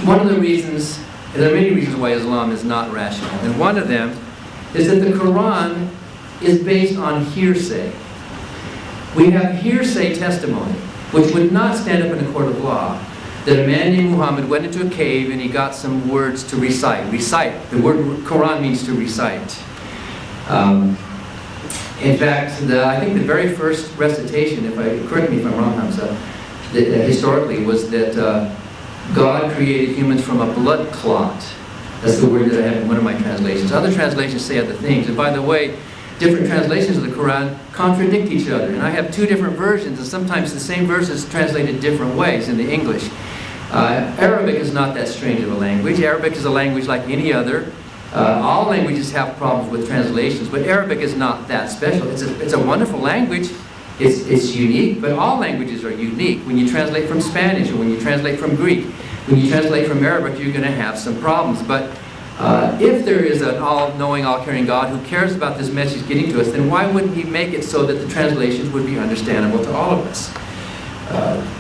S4: One of the reasons, there are many reasons why Islam is not rational, and one of them is that the Quran is based on hearsay. We have hearsay testimony, which would not stand up in a court of law, that a man named Muhammad went into a cave and he got some words to recite. Recite. The word Quran means to recite. In fact, I think the very first recitation, correct me if I'm wrong, Hamza, historically was that God created humans from a blood clot. That's the word that I have in one of my translations. Other translations say other things. And by the way, different translations of the Quran contradict each other. And I have two different versions, and sometimes the same verse is translated different ways in the English. Arabic is not that strange of a language. Arabic is a language like any other. All languages have problems with translations, but Arabic is not that special. It's a wonderful language. It's unique, but all languages are unique. When you translate from Spanish or when you translate from Greek, when you translate from Arabic, you're going to have some problems. But if there is an all-knowing, all-caring God who cares about this message getting to us, then why wouldn't He make it so that the translations would be understandable to all of us?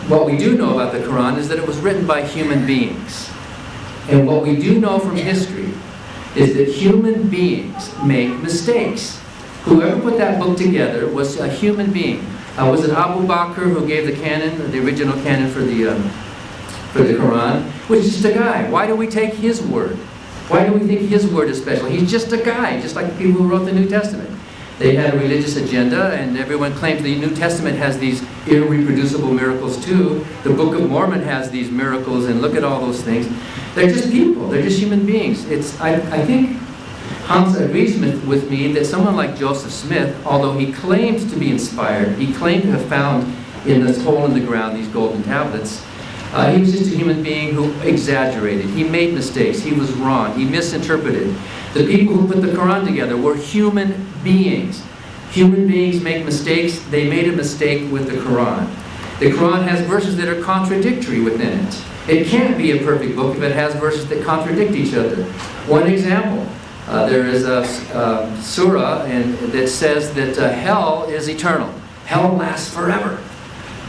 S4: What we do know about the Quran is that it was written by human beings. And what we do know from history is that human beings make mistakes. Whoever put that book together was a human being. Was it Abu Bakr who gave the canon, the original canon for the Quran? Was just a guy. Why do we take his word? Why do we think his word is special? He's just a guy, just like the people who wrote the New Testament. They had a religious agenda, and everyone claims the New Testament has these irreproducible miracles too. The Book of Mormon has these miracles, and look at all those things. They're just people. They're just human beings. I think Hamza agrees with me that someone like Joseph Smith, although he claimed to be inspired, he claimed to have found in this hole in the ground these golden tablets, he was just a human being who exaggerated. He made mistakes. He was wrong. He misinterpreted. The people who put the Quran together were human beings. Human beings make mistakes. They made a mistake with the Quran. The Quran has verses that are contradictory within it. It can't be a perfect book if it has verses that contradict each other. One example, there is a surah that says that hell is eternal. Hell lasts forever.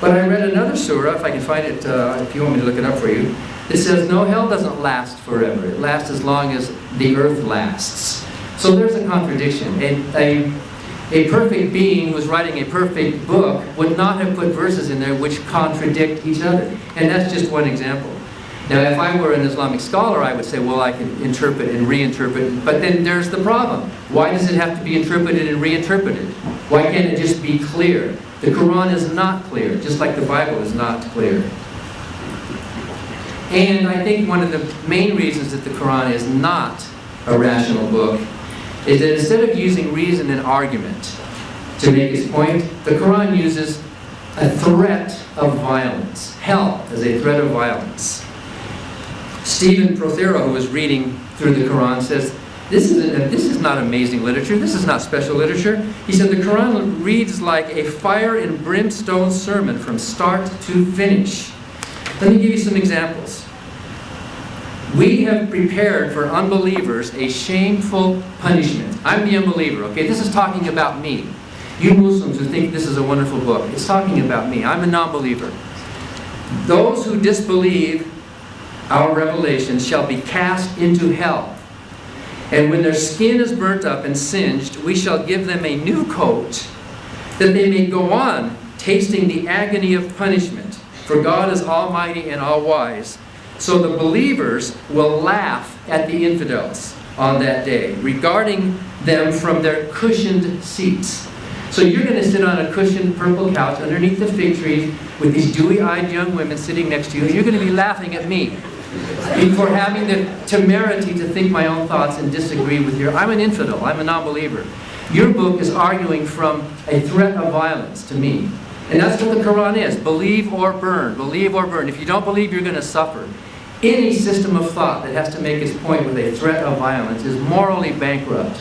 S4: But I read another surah, if I can find it, if you want me to look it up for you, it says, no, hell doesn't last forever. It lasts as long as the earth lasts. So there's a contradiction. A perfect being who was writing a perfect book would not have put verses in there which contradict each other. And that's just one example. Now, if I were an Islamic scholar, I would say, well, I can interpret and reinterpret. But then there's the problem. Why does it have to be interpreted and reinterpreted? Why can't it just be clear? The Quran is not clear, just like the Bible is not clear. And I think one of the main reasons that the Quran is not a rational book is that instead of using reason and argument to make its point, the Quran uses a threat of violence. Hell as a threat of violence. Stephen Prothero, who was reading through the Quran, says, this is not amazing literature. This is not special literature. He said the Quran reads like a fire and brimstone sermon from start to finish. Let me give you some examples. We have prepared for unbelievers a shameful punishment. I'm the unbeliever, okay? This is talking about me. You Muslims who think this is a wonderful book, it's talking about me. I'm a non-believer. Those who disbelieve our revelations shall be cast into hell. And when their skin is burnt up and singed, we shall give them a new coat, that they may go on tasting the agony of punishment. For God is almighty and all-wise. So the believers will laugh at the infidels on that day, regarding them from their cushioned seats. So you're going to sit on a cushioned purple couch underneath the fig tree with these dewy-eyed young women sitting next to you, and you're going to be laughing at me for having the temerity to think my own thoughts and disagree with your... I'm an infidel. I'm a non-believer. Your book is arguing from a threat of violence to me. And that's what the Quran is. Believe or burn. Believe or burn. If you don't believe, you're going to suffer. Any system of thought that has to make its point with a threat of violence is morally bankrupt.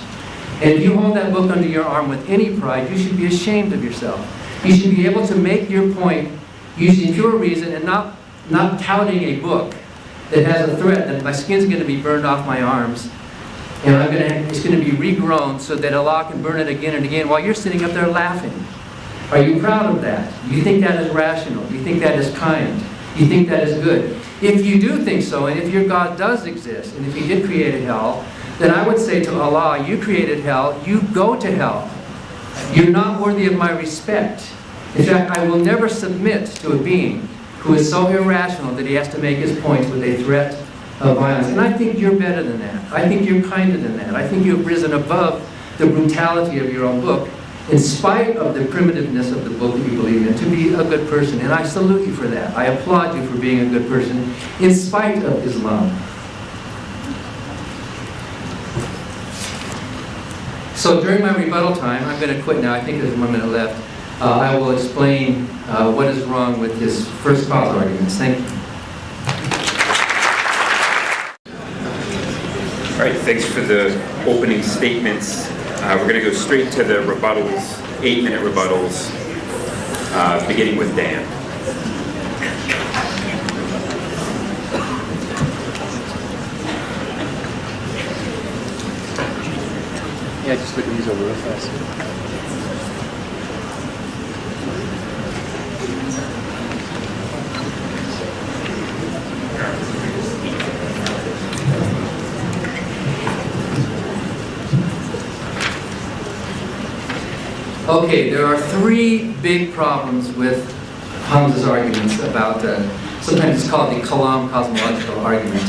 S4: And if you hold that book under your arm with any pride, you should be ashamed of yourself. You should be able to make your point using pure reason and not touting a book that has a threat that my skin's going to be burned off my arms and it's going to be regrown so that Allah can burn it again and again while you're sitting up there laughing. Are you proud of that? Do you think that is rational? Do you think that is kind? Do you think that is good? If you do think so, and if your God does exist, and if He did create a hell, then I would say to Allah, you created hell, you go to hell. You're not worthy of my respect. In fact, I will never submit to a being who is so irrational that he has to make his points with a threat of violence. And I think you're better than that. I think you're kinder than that. I think you've risen above the brutality of your own book, in spite of the primitiveness of the book that you believe in, to be a good person. And I salute you for that. I applaud you for being a good person, in spite of Islam. So during my rebuttal time, I'm going to quit now, I think there's 1 minute left, I will explain what is wrong with his first cause arguments. Thank you.
S3: All right, thanks for the opening statements. We're going to go straight to the rebuttals, 8-minute rebuttals, beginning with Dan.
S6: Yeah, just look at these over real fast.
S4: Okay, there are 3 big problems with Hamza's arguments about, sometimes it's called the Kalam cosmological argument,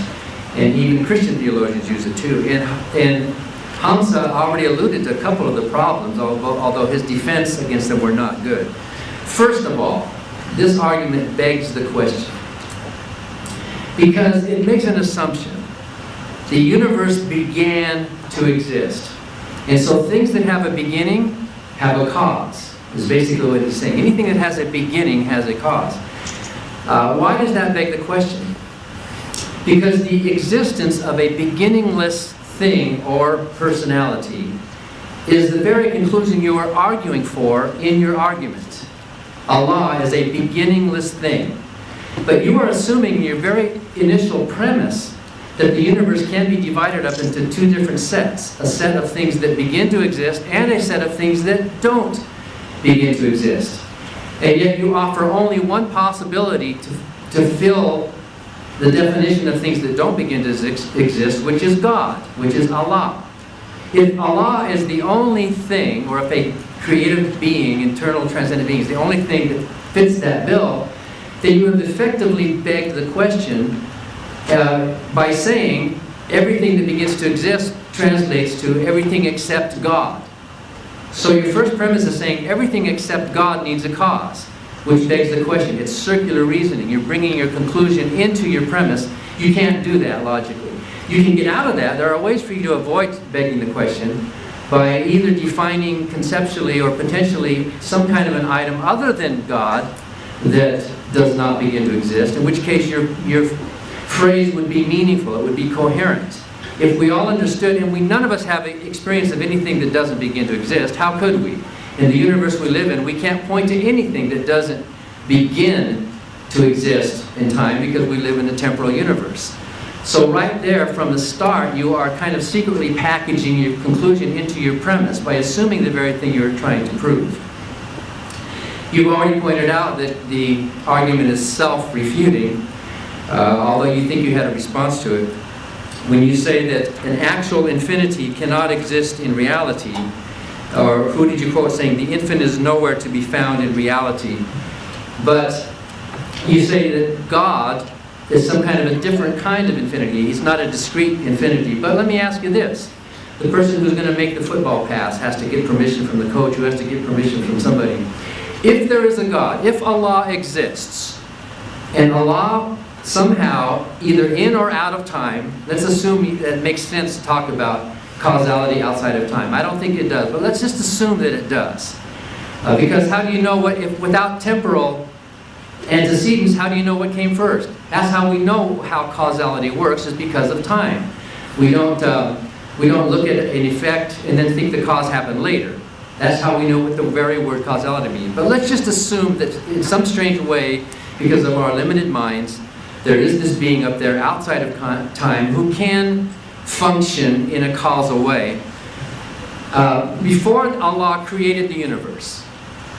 S4: and even Christian theologians use it too. And Hamza already alluded to a couple of the problems, although his defense against them were not good. First of all, this argument begs the question, because it makes an assumption. The universe began to exist. And so things that have a beginning have a cause, is basically what he's saying. Anything that has a beginning has a cause. Why does that beg the question? Because the existence of a beginningless thing or personality is the very conclusion you are arguing for in your argument. Allah is a beginningless thing. But you are assuming in your very initial premise that the universe can be divided up into 2 different sets. A set of things that begin to exist and a set of things that don't begin to exist. And yet you offer only one possibility to fill the definition of things that don't begin to exist, which is God, which is Allah. If Allah is the only thing, or if a creative being, internal transcendent being, is the only thing that fits that bill, then you have effectively begged the question by saying everything that begins to exist translates to everything except God. So your first premise is saying everything except God needs a cause, which begs the question. It's circular reasoning. You're bringing your conclusion into your premise. You can't do that logically. You can get out of that. There are ways for you to avoid begging the question by either defining conceptually or potentially some kind of an item other than God that does not begin to exist, in which case your phrase would be meaningful, it would be coherent. If we all understood, and none of us have experience of anything that doesn't begin to exist, how could we? In the universe we live in, we can't point to anything that doesn't begin to exist in time because we live in a temporal universe. So right there from the start, you are kind of secretly packaging your conclusion into your premise by assuming the very thing you're trying to prove. You've already pointed out that the argument is self-refuting, although you think you had a response to it. When you say that an actual infinity cannot exist in reality, or who did you quote saying, the infinite is nowhere to be found in reality, but you say that God is some kind of a different kind of infinity. He's not a discrete infinity. But let me ask you this. The person who's going to make the football pass has to get permission from the coach, who has to get permission from somebody. If there is a God, if Allah exists, and Allah somehow, either in or out of time, let's assume that it makes sense to talk about causality outside of time. I don't think it does, but let's just assume that it does. Because how do you know what, if without temporal antecedents, how do you know what came first? That's how we know how causality works, is because of time. We don't look at an effect and then think the cause happened later. That's how we know what the very word causality means. But let's just assume that in some strange way, because of our limited minds, there is this being up there outside of time who can function in a causal way. Before Allah created the universe,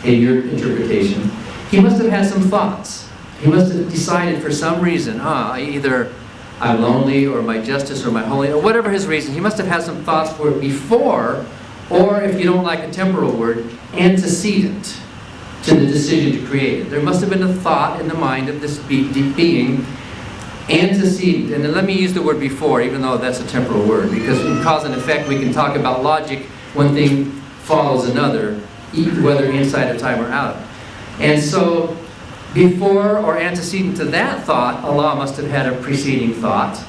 S4: in your interpretation, He must have had some thoughts. He must have decided for some reason, either I'm lonely, or my justice, or my holiness, or whatever His reason. He must have had some thoughts for it before, or if you don't like a temporal word, antecedent to the decision to create it. There must have been a thought in the mind of this being, antecedent. And then let me use the word before, even though that's a temporal word, because in cause and effect we can talk about logic. One thing follows another, whether inside of time or out. And so, before or antecedent to that thought, Allah must have had a preceding thought.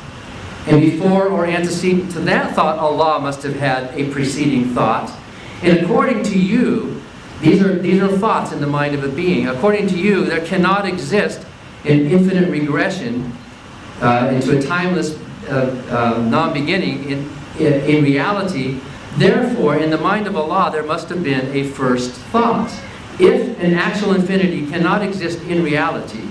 S4: And before or antecedent to that thought, Allah must have had a preceding thought. And according to you, these are thoughts in the mind of a being. According to you, there cannot exist an infinite regression into a timeless non-beginning in reality. Therefore, in the mind of Allah, there must have been a first thought. If an actual infinity cannot exist in reality,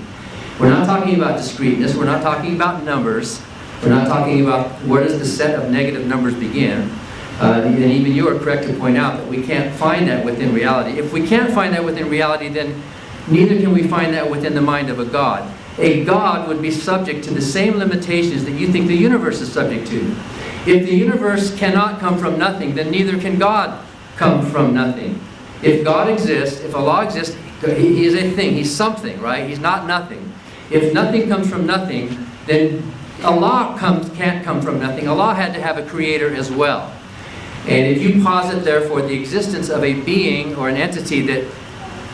S4: we're not talking about discreteness, we're not talking about numbers, we're not talking about where does the set of negative numbers begin. And even you are correct to point out that we can't find that within reality. If we can't find that within reality, then neither can we find that within the mind of a God. A God would be subject to the same limitations that you think the universe is subject to. If the universe cannot come from nothing, then neither can God come from nothing. If God exists, if Allah exists, He is a thing, He's something, right? He's not nothing. If nothing comes from nothing, then Allah can't come from nothing. Allah had to have a creator as well. And if you posit, therefore, the existence of a being or an entity that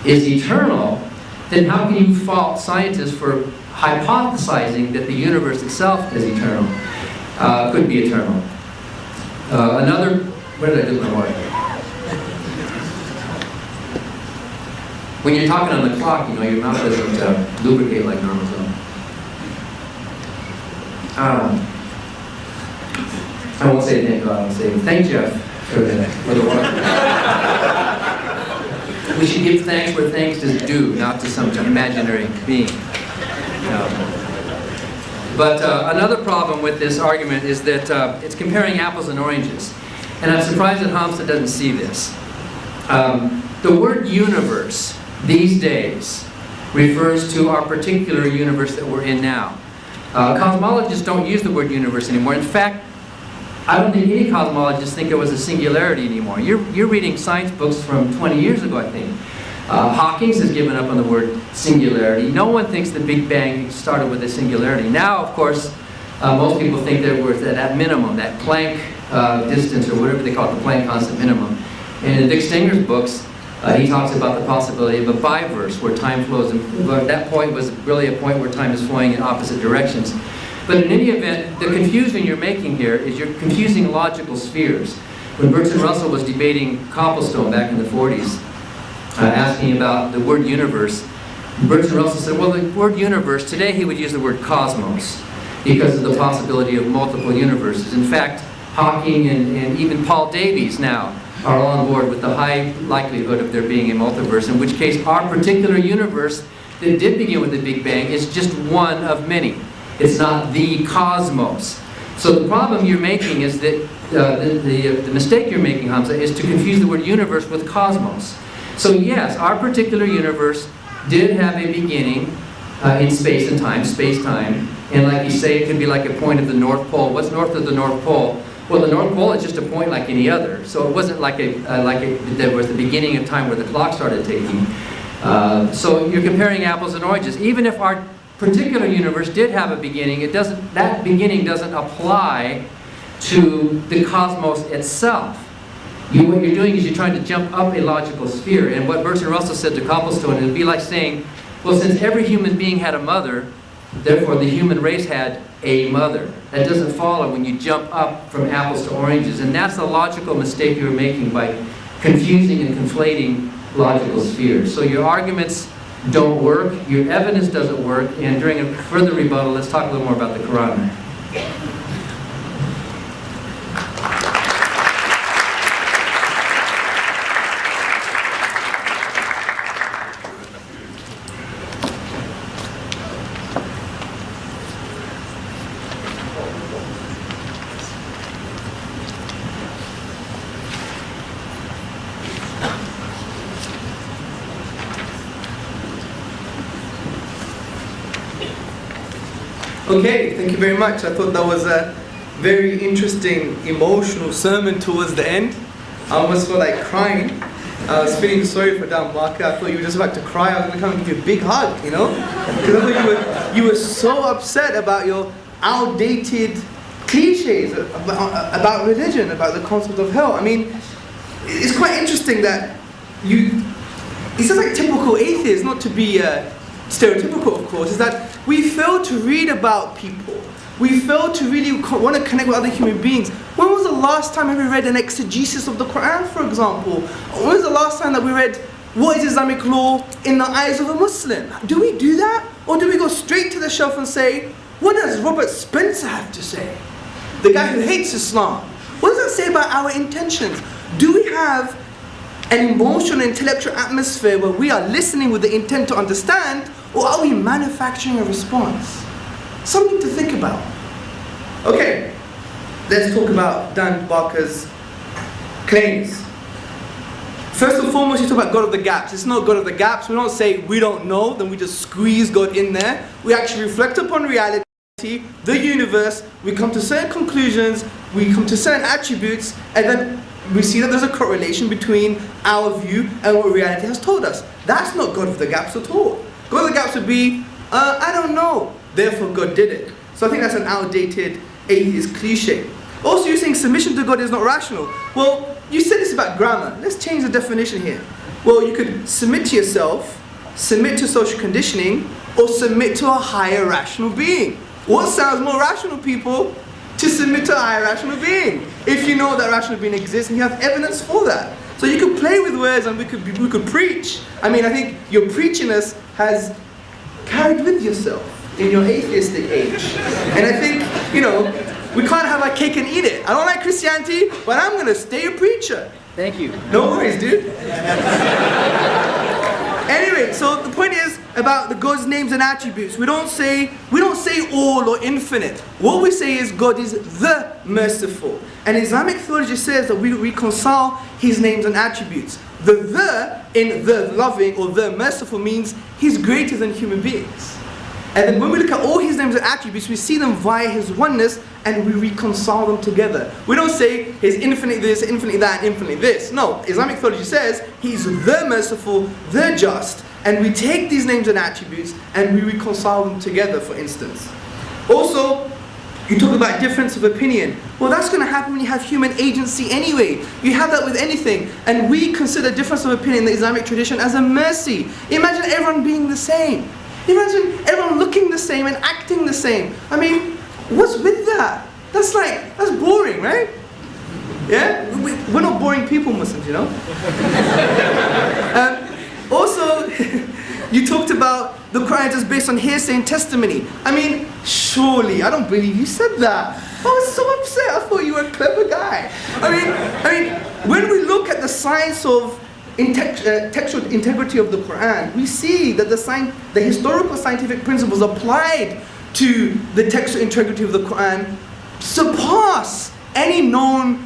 S4: is eternal, then how can you fault scientists for hypothesizing that the universe itself is eternal? Could be eternal. Where did I do my mark? When you're talking on the clock, your mouth doesn't lubricate like normal. I won't say thank God, I'll say thank Jeff for the water. We should give thanks where thanks is due, not to some imaginary being. But another problem with this argument is that it's comparing apples and oranges. And I'm surprised that Hamza doesn't see this. The word universe these days refers to our particular universe that we're in now. Cosmologists don't use the word universe anymore. In fact, I don't think any cosmologists think there was a singularity anymore. You're reading science books from 20 years ago, I think. Hawking's has given up on the word singularity. No one thinks the Big Bang started with a singularity. Now, of course, most people think that we're at that minimum, that Planck distance, or whatever they call it, the Planck constant minimum. And in Dick Stenger's books, he talks about the possibility of a biverse, where time flows. And that point was really a point where time is flowing in opposite directions. But in any event, the confusion you're making here is you're confusing logical spheres. When Bertrand Russell was debating Copplestone back in the 40s, asking about the word universe, Bertrand Russell said, well, the word universe, today he would use the word cosmos because of the possibility of multiple universes. In fact, Hawking and even Paul Davies now are all on board with the high likelihood of there being a multiverse, in which case our particular universe that did begin with the Big Bang is just one of many. It's not the cosmos. So the problem you're making is that the mistake you're making, Hamza, is to confuse the word universe with cosmos. So yes, our particular universe did have a beginning in space and time, space-time. And like you say, it could be like a point of the North Pole. What's north of the North Pole? Well, the North Pole is just a point like any other. So it wasn't like there was the beginning of time where the clock started ticking. So you're comparing apples and oranges. Even if our particular universe did have a beginning, that beginning doesn't apply to the cosmos itself. What you're doing is you're trying to jump up a logical sphere. And what Bertrand Russell said to Copplestone, it would be like saying, well, since every human being had a mother, therefore the human race had a mother. That doesn't follow when you jump up from apples to oranges. And that's the logical mistake you're making by confusing and conflating logical spheres. So your arguments don't work, your evidence doesn't work, and during a further rebuttal, let's talk a little more about the Quran.
S5: Okay, thank you very much. I thought that was a very interesting, emotional sermon towards the end. I almost felt like crying. I was feeling sorry for Dan Barker. I thought you were just about to cry. I was going to come and give you a big hug, you know? Because I thought you were so upset about your outdated cliches about religion, about the concept of hell. I mean, it's quite interesting that it's just like typical atheists, not to be stereotypical, of course, is that we fail to read about people. We fail to really want to connect with other human beings. When was the last time we read an exegesis of the Quran, for example? When was the last time that we read what is Islamic law in the eyes of a Muslim? Do we do that? Or do we go straight to the shelf and say, what does Robert Spencer have to say? The guy who hates Islam. What does that say about our intentions? Do we have an emotional, intellectual atmosphere where we are listening with the intent to understand, or are we manufacturing a response? Something to think about. Okay, let's talk about Dan Barker's claims. First and foremost, you talk about God of the gaps. It's not God of the gaps. We don't say we don't know, then we just squeeze God in there. We actually reflect upon reality, the universe, we come to certain conclusions, we come to certain attributes, and then we see that there's a correlation between our view and what reality has told us. That's not God of the gaps at all. God of the gaps would be, I don't know, therefore God did it. So I think that's an outdated atheist cliche. Also, you're saying submission to God is not rational. Well, you said this about grammar. Let's change the definition here. Well, you could submit to yourself, submit to social conditioning, or submit to a higher rational being. What sounds more rational, people? To submit to a higher rational being. If you know that rational being exists and you have evidence for that. So you could play with words and we could preach. I mean, I think your preachiness has carried with yourself in your atheistic age. And I think, you know, we can't have our cake and eat it. I don't like Christianity, but I'm going to stay a preacher.
S6: Thank you.
S5: No worries, dude. Anyway, so the point is about the God's names and attributes. We don't say all or infinite. What we say is God is the merciful. And Islamic theology says that we reconcile His names and attributes. The in the loving or the merciful means He's greater than human beings. And then when we look at all His names and attributes, we see them via His oneness and we reconcile them together. We don't say He's infinite this, infinite that, and infinite this. No, Islamic theology says He's the merciful, the just, and we take these names and attributes and we reconcile them together, for instance. Also, you talk about difference of opinion. Well, that's going to happen when you have human agency anyway. You have that with anything. And we consider difference of opinion in the Islamic tradition as a mercy. Imagine everyone being the same. Imagine everyone looking the same and acting the same. I mean, what's with that? That's boring, right? Yeah? We're not boring people, Muslims, you know? Also, you talked about the Quran is based on hearsay and testimony. I mean, surely, I don't believe you said that. I was so upset. I thought you were a clever guy. I mean, when we look at the science of textual integrity of the Quran, we see that the historical scientific principles applied to the textual integrity of the Quran surpass any known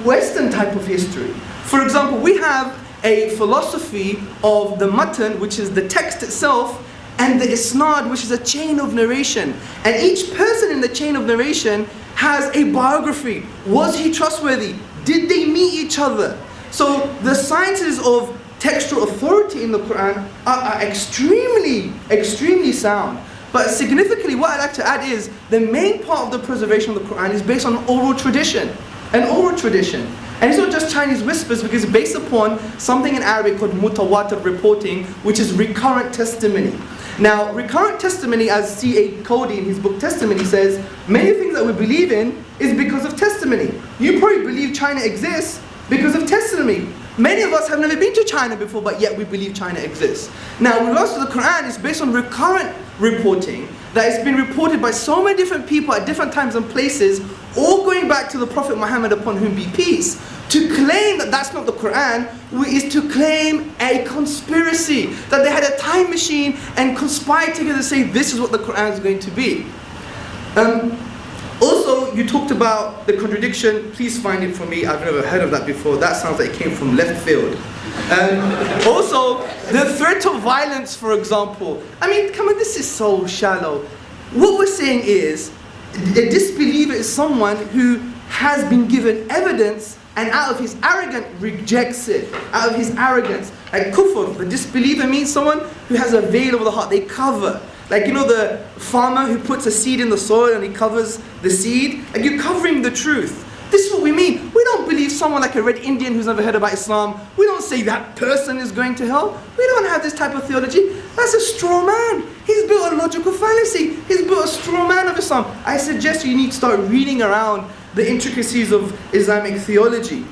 S5: Western type of history. For example, we have a philosophy of the matan, which is the text itself, and the isnad, which is a chain of narration. And each person in the chain of narration has a biography. Was he trustworthy? Did they meet each other? So the sciences of textual authority in the Quran are extremely, extremely sound. But significantly, what I'd like to add is the main part of the preservation of the Quran is based on oral tradition. An oral tradition. And it's not just Chinese whispers, because it's based upon something in Arabic called mutawatir reporting, which is recurrent testimony. Now, recurrent testimony, as C.A. Cody in his book Testimony says, many things that we believe in is because of testimony. You probably believe China exists because of testimony. Many of us have never been to China before, but yet we believe China exists. Now, with regards to the Quran, it's based on recurrent reporting, that it's been reported by so many different people at different times and places, all going back to the Prophet Muhammad, upon whom be peace. To claim that that's not the Quran is to claim a conspiracy, that they had a time machine and conspired together to say this is what the Quran is going to be. Also, you talked about the contradiction. Please find it for me. I've never heard of that before. That sounds like it came from left field. Also, the threat of violence, for example. I mean, come on, this is so shallow. what we're saying is, a disbeliever is someone who has been given evidence and out of his arrogance rejects it. Out of his arrogance. Like kufr, the disbeliever means someone who has a veil over the heart. They cover. Like, you know, the farmer who puts a seed in the soil and he covers the seed. Like, you're covering the truth. This is what we mean. We don't believe someone like a red Indian who's never heard about Islam. We don't say that person is going to hell. We don't have this type of theology. That's a straw man. He's built a logical fallacy. He's built a straw man of Islam. I suggest you need to start reading around the intricacies of Islamic theology.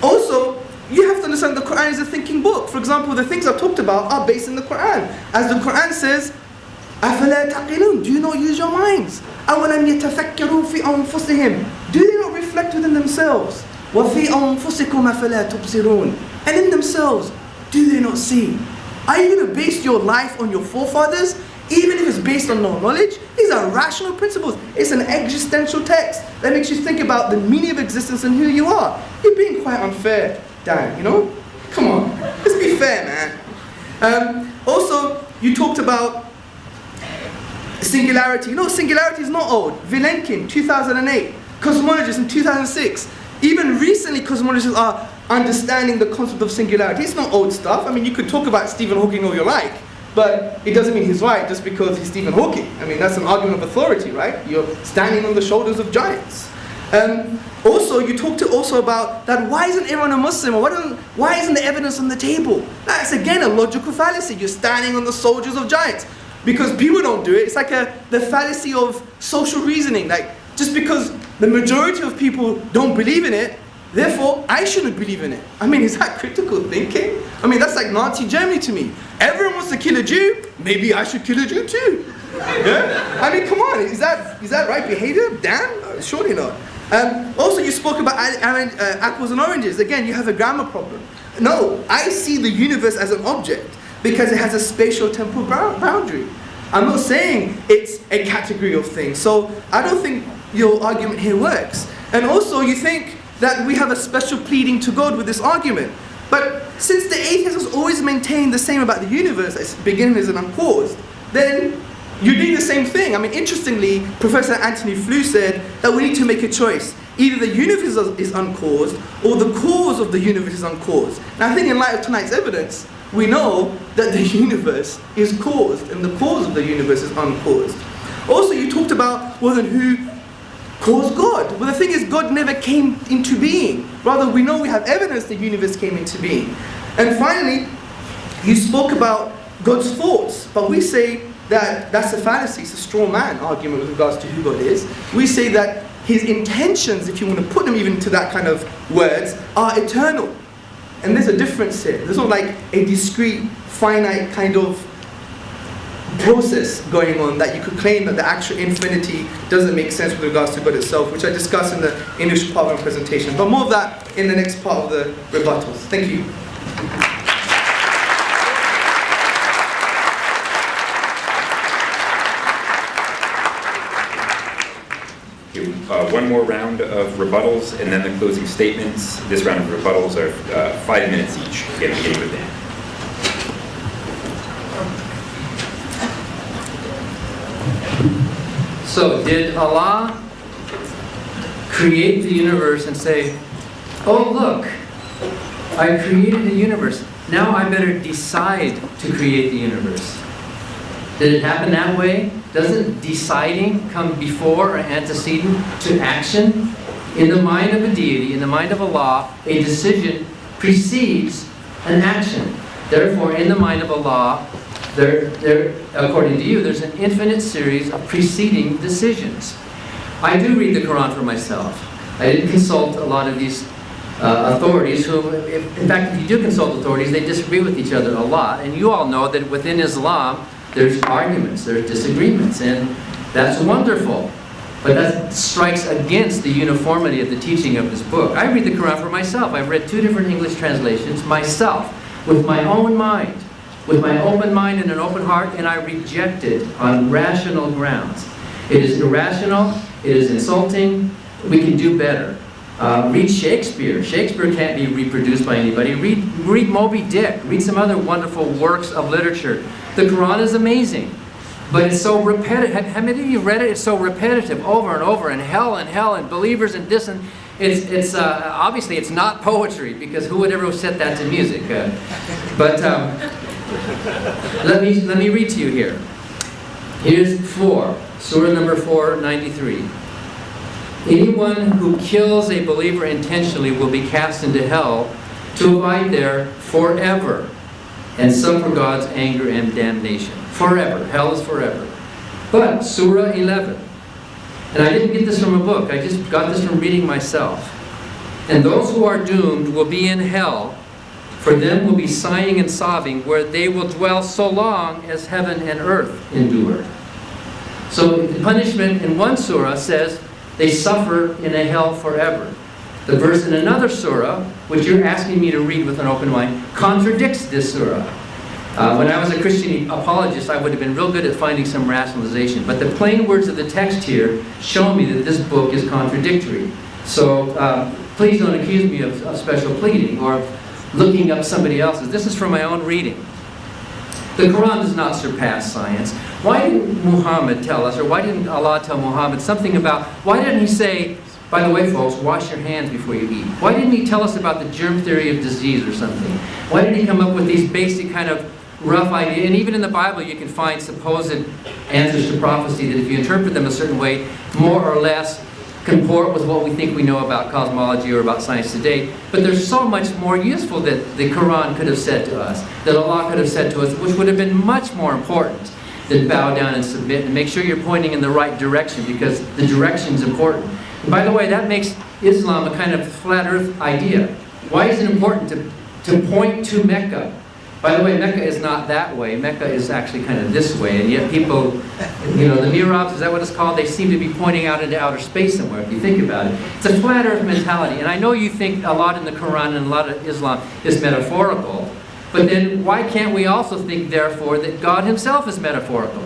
S5: Also, you have to understand the Quran is a thinking book. For example, the things I've talked about are based in the Quran. As the Quran says, أَفَلَا تَعْقِلُونَ? Do you not use your minds? أَوَلَمْ يَتَفَكَّرُوا فِي أَنفُسِهِمْ? Do they not reflect within themselves? وَفِي أَنفُسِكُمْ أَفَلَا تُبْصِرُونَ? And in themselves, do they not see? Are you going to base your life on your forefathers? Even if it's based on no knowledge? These are rational principles. It's an existential text that makes you think about the meaning of existence and who you are. You're being quite unfair, Dan, you know? Come on, let's be fair, man. Also, you talked about singularity. You know, singularity is not old. Vilenkin, 2008. Cosmologists in 2006. Even recently, cosmologists are understanding the concept of singularity. It's not old stuff. I mean, you could talk about Stephen Hawking all you like, but it doesn't mean he's right just because he's Stephen Hawking. I mean, that's an argument of authority, right? You're standing on the shoulders of giants. Also, you talked also about that why isn't everyone a Muslim? Or why isn't the evidence on the table? That's again a logical fallacy. You're standing on the shoulders of giants. Because people don't do it. It's like the fallacy of social reasoning. Like, just because the majority of people don't believe in it, therefore I shouldn't believe in it. I mean, is that critical thinking? I mean, that's like Nazi Germany to me. Everyone wants to kill a Jew, maybe I should kill a Jew too. Yeah? I mean, come on, is that right behavior? Damn, surely not. Also, you spoke about apples and oranges. Again, you have a grammar problem. No, I see the universe as an object because it has a spatial temporal boundary. I'm not saying it's a category of things. So I don't think your argument here works. And also, you think that we have a special pleading to God with this argument. But since the atheist has always maintained the same about the universe, as beginning and uncaused, then you're doing the same thing. I mean, interestingly, Professor Anthony Flew said that we need to make a choice. Either the universe is uncaused, or the cause of the universe is uncaused. And I think in light of tonight's evidence, we know that the universe is caused, and the cause of the universe is uncaused. Also, you talked about, well, then who caused God? Well, the thing is, God never came into being. Rather, we know we have evidence the universe came into being. And finally, you spoke about God's thoughts, but we say that that's a fallacy, it's a straw man argument with regards to who God is. We say that his intentions, if you want to put them even to that kind of words, are eternal. And there's a difference here. There's not like a discrete, finite kind of process going on that you could claim that the actual infinity doesn't make sense with regards to God itself, which I discussed in the initial part of my presentation. But more of that in the next part of the rebuttals. Thank you.
S3: One more round of rebuttals and then the closing statements. This round of rebuttals are 5 minutes each. Again, beginning with Dan.
S4: So, did Allah create the universe and say, oh look, I created the universe, now I better decide to create the universe? Did it happen that way? Doesn't deciding come before or antecedent to action? In the mind of a deity, in the mind of Allah, a decision precedes an action. Therefore, in the mind of Allah, according to you, there's an infinite series of preceding decisions. I do read the Quran for myself. I didn't consult a lot of these authorities who, in fact, if you do consult authorities, they disagree with each other a lot. And you all know that within Islam, there's arguments, there's disagreements, and that's wonderful. But that strikes against the uniformity of the teaching of this book. I read the Quran for myself. I've read 2 different English translations myself, with my own mind, with my open mind and an open heart, and I reject it on rational grounds. It is irrational, it is insulting, we can do better. Read Shakespeare. Shakespeare can't be reproduced by anybody. Read Moby Dick. Read some other wonderful works of literature. The Quran is amazing.
S7: But it's so repetitive. How many of you read it? It's so repetitive over and over, and hell and believers and this and it's obviously it's not poetry, because who would ever have set that to music? But let me read to you here. Here's 4, Surah number 493. Anyone who kills a believer intentionally will be cast into hell to abide there forever and suffer God's anger and damnation. Forever. Hell is forever. But Surah 11, and I didn't get this from a book, I just got this from reading myself. And those who are doomed will be in hell, for them will be sighing and sobbing, where they will dwell so long as heaven and earth endure. So the punishment in one surah says they suffer in a hell forever. The verse in another surah, which you're asking me to read with an open mind, contradicts this surah. When I was a Christian apologist, I would have been real good at finding some rationalization. But the plain words of the text here show me that this book is contradictory. So please don't accuse me of special pleading or of looking up somebody else's. This is from my own reading. The Quran does not surpass science. Why didn't Muhammad tell us, or why didn't Allah tell Muhammad something about, why didn't he say, by the way folks, wash your hands before you eat? Why didn't he tell us about the germ theory of disease or something? Why didn't he come up with these basic kind of rough ideas? And even in the Bible you can find supposed answers to prophecy that if you interpret them a certain way, more or less comport with what we think we know about cosmology or about science today. But there's so much more useful that the Quran could have said to us, that Allah could have said to us, which would have been much more important than bow down and submit and make sure you're pointing in the right direction, because the direction's important. And by the way, that makes Islam a kind of flat earth idea. Why is it important to point to Mecca? By the way, Mecca is not that way. Mecca is actually kind of this way, and yet people, you know, the mihrabs, is that what it's called? They seem to be pointing out into outer space somewhere, if you think about it. It's a flat earth mentality, and I know you think a lot in the Quran and a lot of Islam is metaphorical, but then why can't we also think, therefore, that God himself is metaphorical?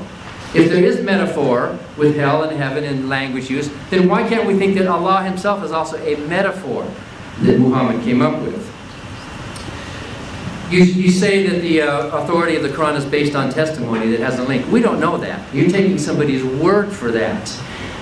S7: If there is metaphor with hell and heaven and language use, then why can't we think that Allah himself is also a metaphor that Muhammad came up with? You say that the authority of the Quran is based on testimony that has a link. We don't know that. You're taking somebody's word for that.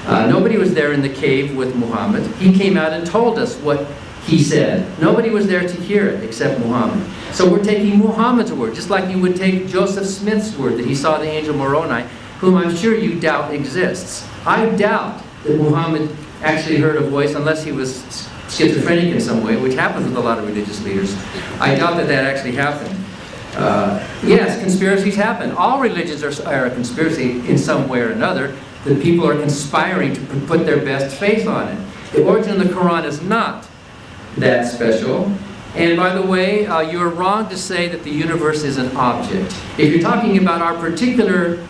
S7: Nobody was there in the cave with Muhammad. He came out and told us what he said. Nobody was there to hear it except Muhammad. So we're taking Muhammad's word, just like you would take Joseph Smith's word that he saw the angel Moroni, whom I'm sure you doubt exists. I doubt that Muhammad actually heard a voice unless he was schizophrenic in some way, which happens with a lot of religious leaders. I doubt that actually happened. Yes, conspiracies happen. All religions are a conspiracy in some way or another. The people are conspiring to put their best faith on it. The origin of the Quran is not that special. And by the way, you're wrong to say that the universe is an object. If you're talking about our particular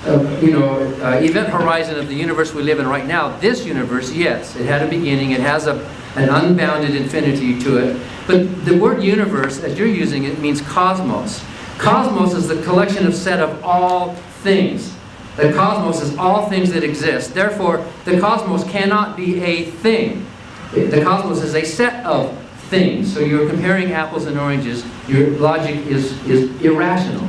S7: event horizon of the universe we live in right now, this universe, yes, it had a beginning, it has an unbounded infinity to it. But the word universe, as you're using it, means cosmos. Cosmos is the collection of set of all things. The cosmos is all things that exist. Therefore, the cosmos cannot be a thing. The cosmos is a set of things. So you're comparing apples and oranges. Your logic is irrational.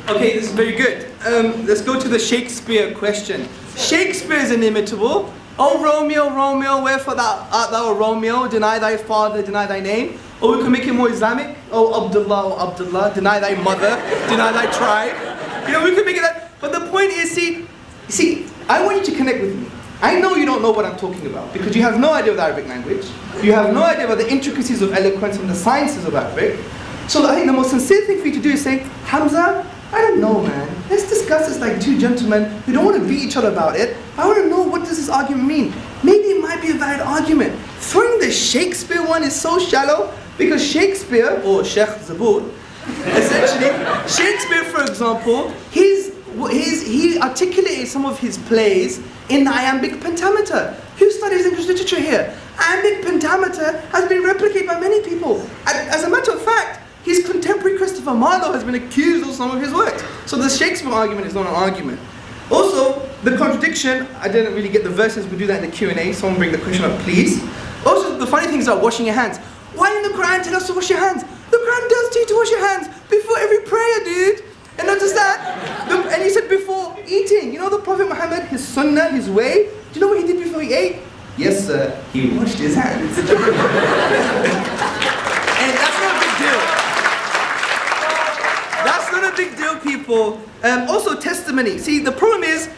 S5: Okay, this is very good. Let's go to the Shakespeare question. Shakespeare is inimitable. Oh Romeo, Romeo, wherefore art thou a Romeo? Deny thy father, deny thy name. Or we can make it more Islamic. Oh Abdullah, deny thy mother, deny thy tribe. You know, we can make it that. But the point is, see, I want you to connect with me. I know you don't know what I'm talking about because you have no idea of the Arabic language. You have no idea about the intricacies of eloquence and the sciences of Arabic. So I think the most sincere thing for you to do is say, Hamza, I don't know, man. Let's discuss this like two gentlemen who don't want to beat each other about it. I want to know, what does this argument mean? Maybe it might be a valid argument. Throwing the Shakespeare one is so shallow because Shakespeare, or Sheikh Zabur, essentially, Shakespeare, for example, he articulated some of his plays in the iambic pentameter. Who studies English literature here? Iambic pentameter has been replicated by many people. As a matter of fact, his contemporary Christopher Marlowe has been accused of some of his works. So the Shakespeare argument is not an argument. Also, the contradiction, I didn't really get the verses, we'll do that in the Q&A. Someone bring the question up, please. Also, the funny thing is about washing your hands. Why didn't the Quran tell us to wash your hands? The Quran does tell you to wash your hands before every prayer, dude. And notice that? And he said before eating. You know the Prophet Muhammad, his sunnah, his way? Do you know what he did before he ate? Yes, sir. He washed his hands. And that's not a big deal. That's not a big deal, people. Also, testimony. See, the problem is,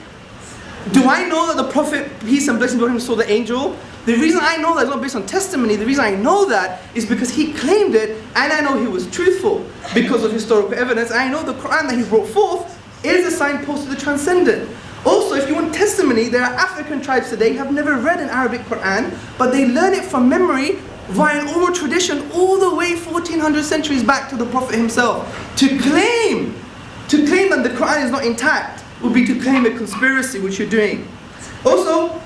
S5: do I know that the Prophet, peace and blessings be upon him, saw the angel? The reason I know that is not based on testimony. The reason I know that is because he claimed it, and I know he was truthful because of historical evidence. And I know the Quran that he brought forth is a signpost to the transcendent. Also, if you want testimony, there are African tribes today who have never read an Arabic Quran, but they learn it from memory via an oral tradition all the way 1400 centuries back to the Prophet himself. To claim that the Quran is not intact would be to claim a conspiracy, which you're doing. Also,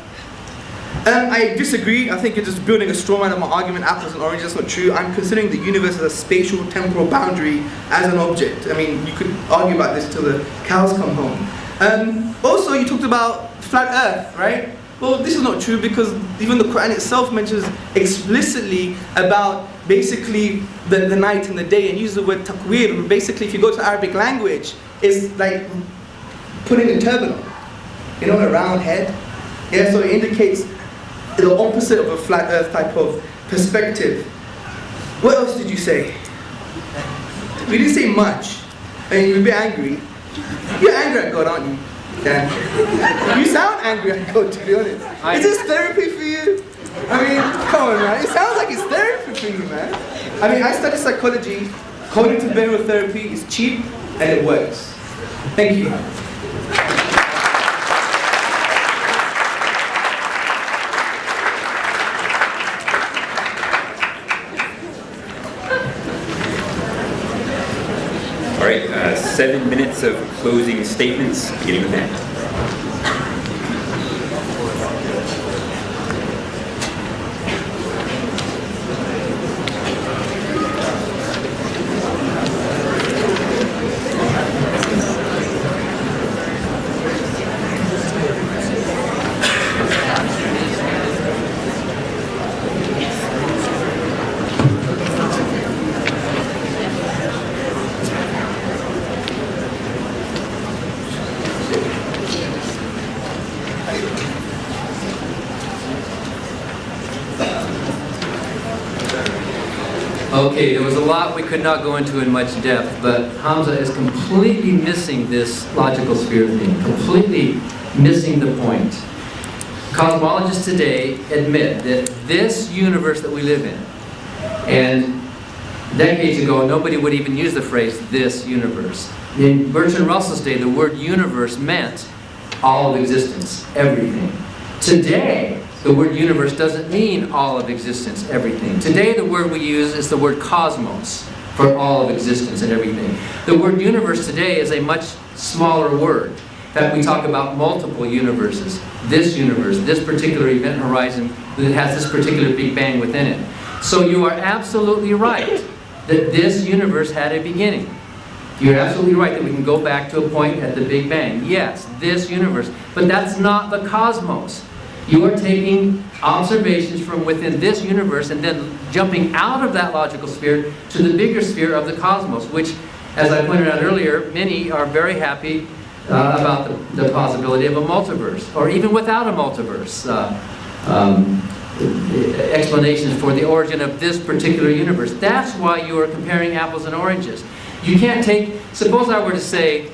S5: I disagree. I think you're just building a straw man of my argument, apples and oranges. That's not true. I'm considering the universe as a spatial temporal boundary as an object. I mean, you could argue about this till the cows come home. Also, you talked about flat earth, right? Well, this is not true because even the Quran itself mentions explicitly about basically the night and the day and uses the word taqwir. Basically, if you go to Arabic language, it's like putting a turban on, you know, a round head. Yeah, so it indicates the opposite of a flat earth type of perspective. What else did you say? We didn't say much. I mean, you're a bit angry. You're angry at God, aren't you? Yeah. You sound angry at God, to be honest. Is this therapy for you? I mean, come on, man. It sounds like it's therapy for you, man. I mean, I study psychology. Cognitive behavioral therapy is cheap and it works. Thank you.
S3: All right, 7 minutes of closing statements, beginning with that.
S7: Okay, there was a lot we could not go into in much depth, but Hamza is completely missing this logical sphere thing, completely missing the point. Cosmologists today admit that this universe that we live in, and decades ago nobody would even use the phrase this universe. In Bertrand Russell's day, the word universe meant all of existence, everything. Today, the word universe doesn't mean all of existence, everything. Today the word we use is the word cosmos for all of existence and everything. The word universe today is a much smaller word. In fact, we talk about multiple universes. This universe, this particular event horizon that has this particular Big Bang within it. So you are absolutely right that this universe had a beginning. You're absolutely right that we can go back to a point at the Big Bang. Yes, this universe. But that's not the cosmos. You are taking observations from within this universe and then jumping out of that logical sphere to the bigger sphere of the cosmos, which, as I pointed out earlier, many are very happy about the possibility of a multiverse, or even without a multiverse. Explanations for the origin of this particular universe. That's why you are comparing apples and oranges. You can't take, suppose I were to say,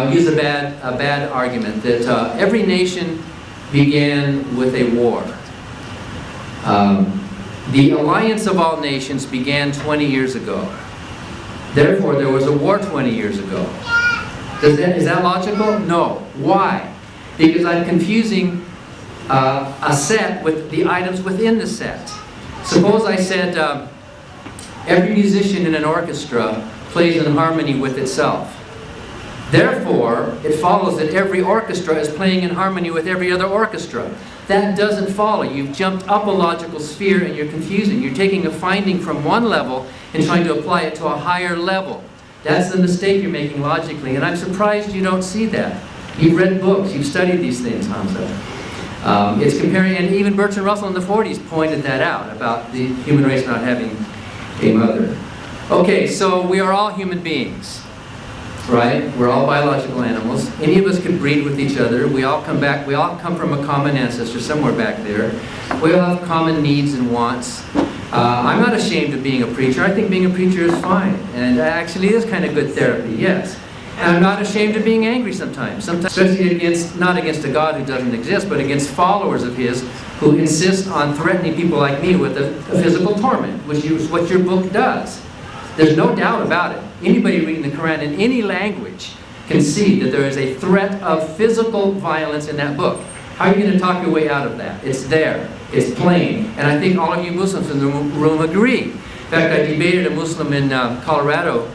S7: use a bad argument, that every nation began with a war. The alliance of all nations began 20 years ago. Therefore, there was a war 20 years ago. Is that logical? No. Why? Because I'm confusing a set with the items within the set. Suppose I said every musician in an orchestra plays in harmony with itself. Therefore, it follows that every orchestra is playing in harmony with every other orchestra. That doesn't follow. You've jumped up a logical sphere and you're confusing. You're taking a finding from one level and trying to apply it to a higher level. That's the mistake you're making logically, and I'm surprised you don't see that. You've read books, you've studied these things, Hamza. It's comparing, and even Bertrand Russell in the 40s pointed that out, about the human race not having a mother. Okay, so we are all human beings, right? We're all biological animals. Any of us could breed with each other. We all come from a common ancestor somewhere back there. We all have common needs and wants. I'm not ashamed of being a preacher. I think being a preacher is fine, and actually is kind of good therapy, yes. And I'm not ashamed of being angry sometimes, especially not against a God who doesn't exist, but against followers of His who insist on threatening people like me with a physical torment, which is what your book does. There's no doubt about it. Anybody reading the Quran in any language can see that there is a threat of physical violence in that book. How are you going to talk your way out of that? It's there. It's plain. And I think all of you Muslims in the room agree. In fact, I debated a Muslim in Colorado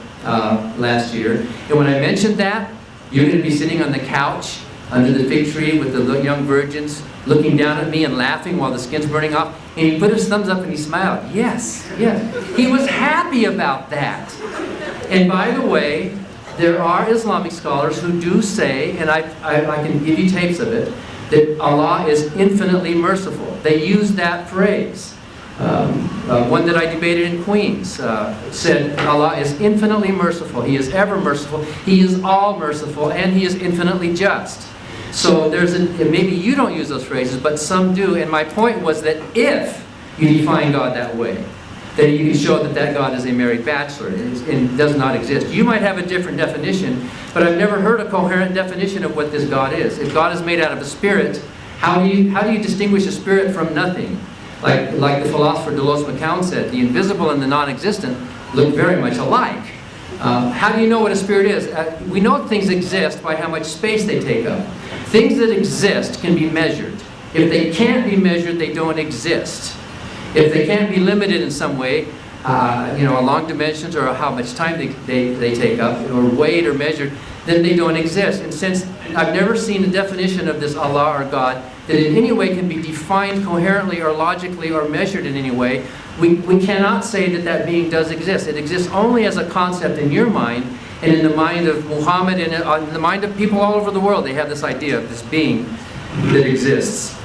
S7: last year, and when I mentioned that, you're going to be sitting on the couch under the fig tree with the young virgins, looking down at me and laughing while the skin's burning off, and he put his thumbs up and he smiled. Yes, yes. He was happy about that. And by the way, there are Islamic scholars who do say, and I can give you tapes of it, that Allah is infinitely merciful. They use that phrase. One that I debated in Queens said Allah is infinitely merciful. He is ever merciful. He is all merciful, and He is infinitely just. So maybe you don't use those phrases, but some do. And my point was that if you define God that way, then you can show that God is a married bachelor and does not exist. You might have a different definition, but I've never heard a coherent definition of what this God is. If God is made out of a spirit, how do you distinguish a spirit from nothing? Like the philosopher Delos McCown said, the invisible and the non-existent look very much alike. How do you know what a spirit is? We know things exist by how much space they take up. Things that exist can be measured. If they can't be measured, they don't exist. If they can't be limited in some way, along dimensions or how much time they take up, or weighed or measured, then they don't exist. And since I've never seen a definition of this Allah or God that in any way can be defined coherently or logically or measured in any way, we cannot say that being does exist. It exists only as a concept in your mind and in the mind of Muhammad and in the mind of people all over the world. They have this idea of this being that exists.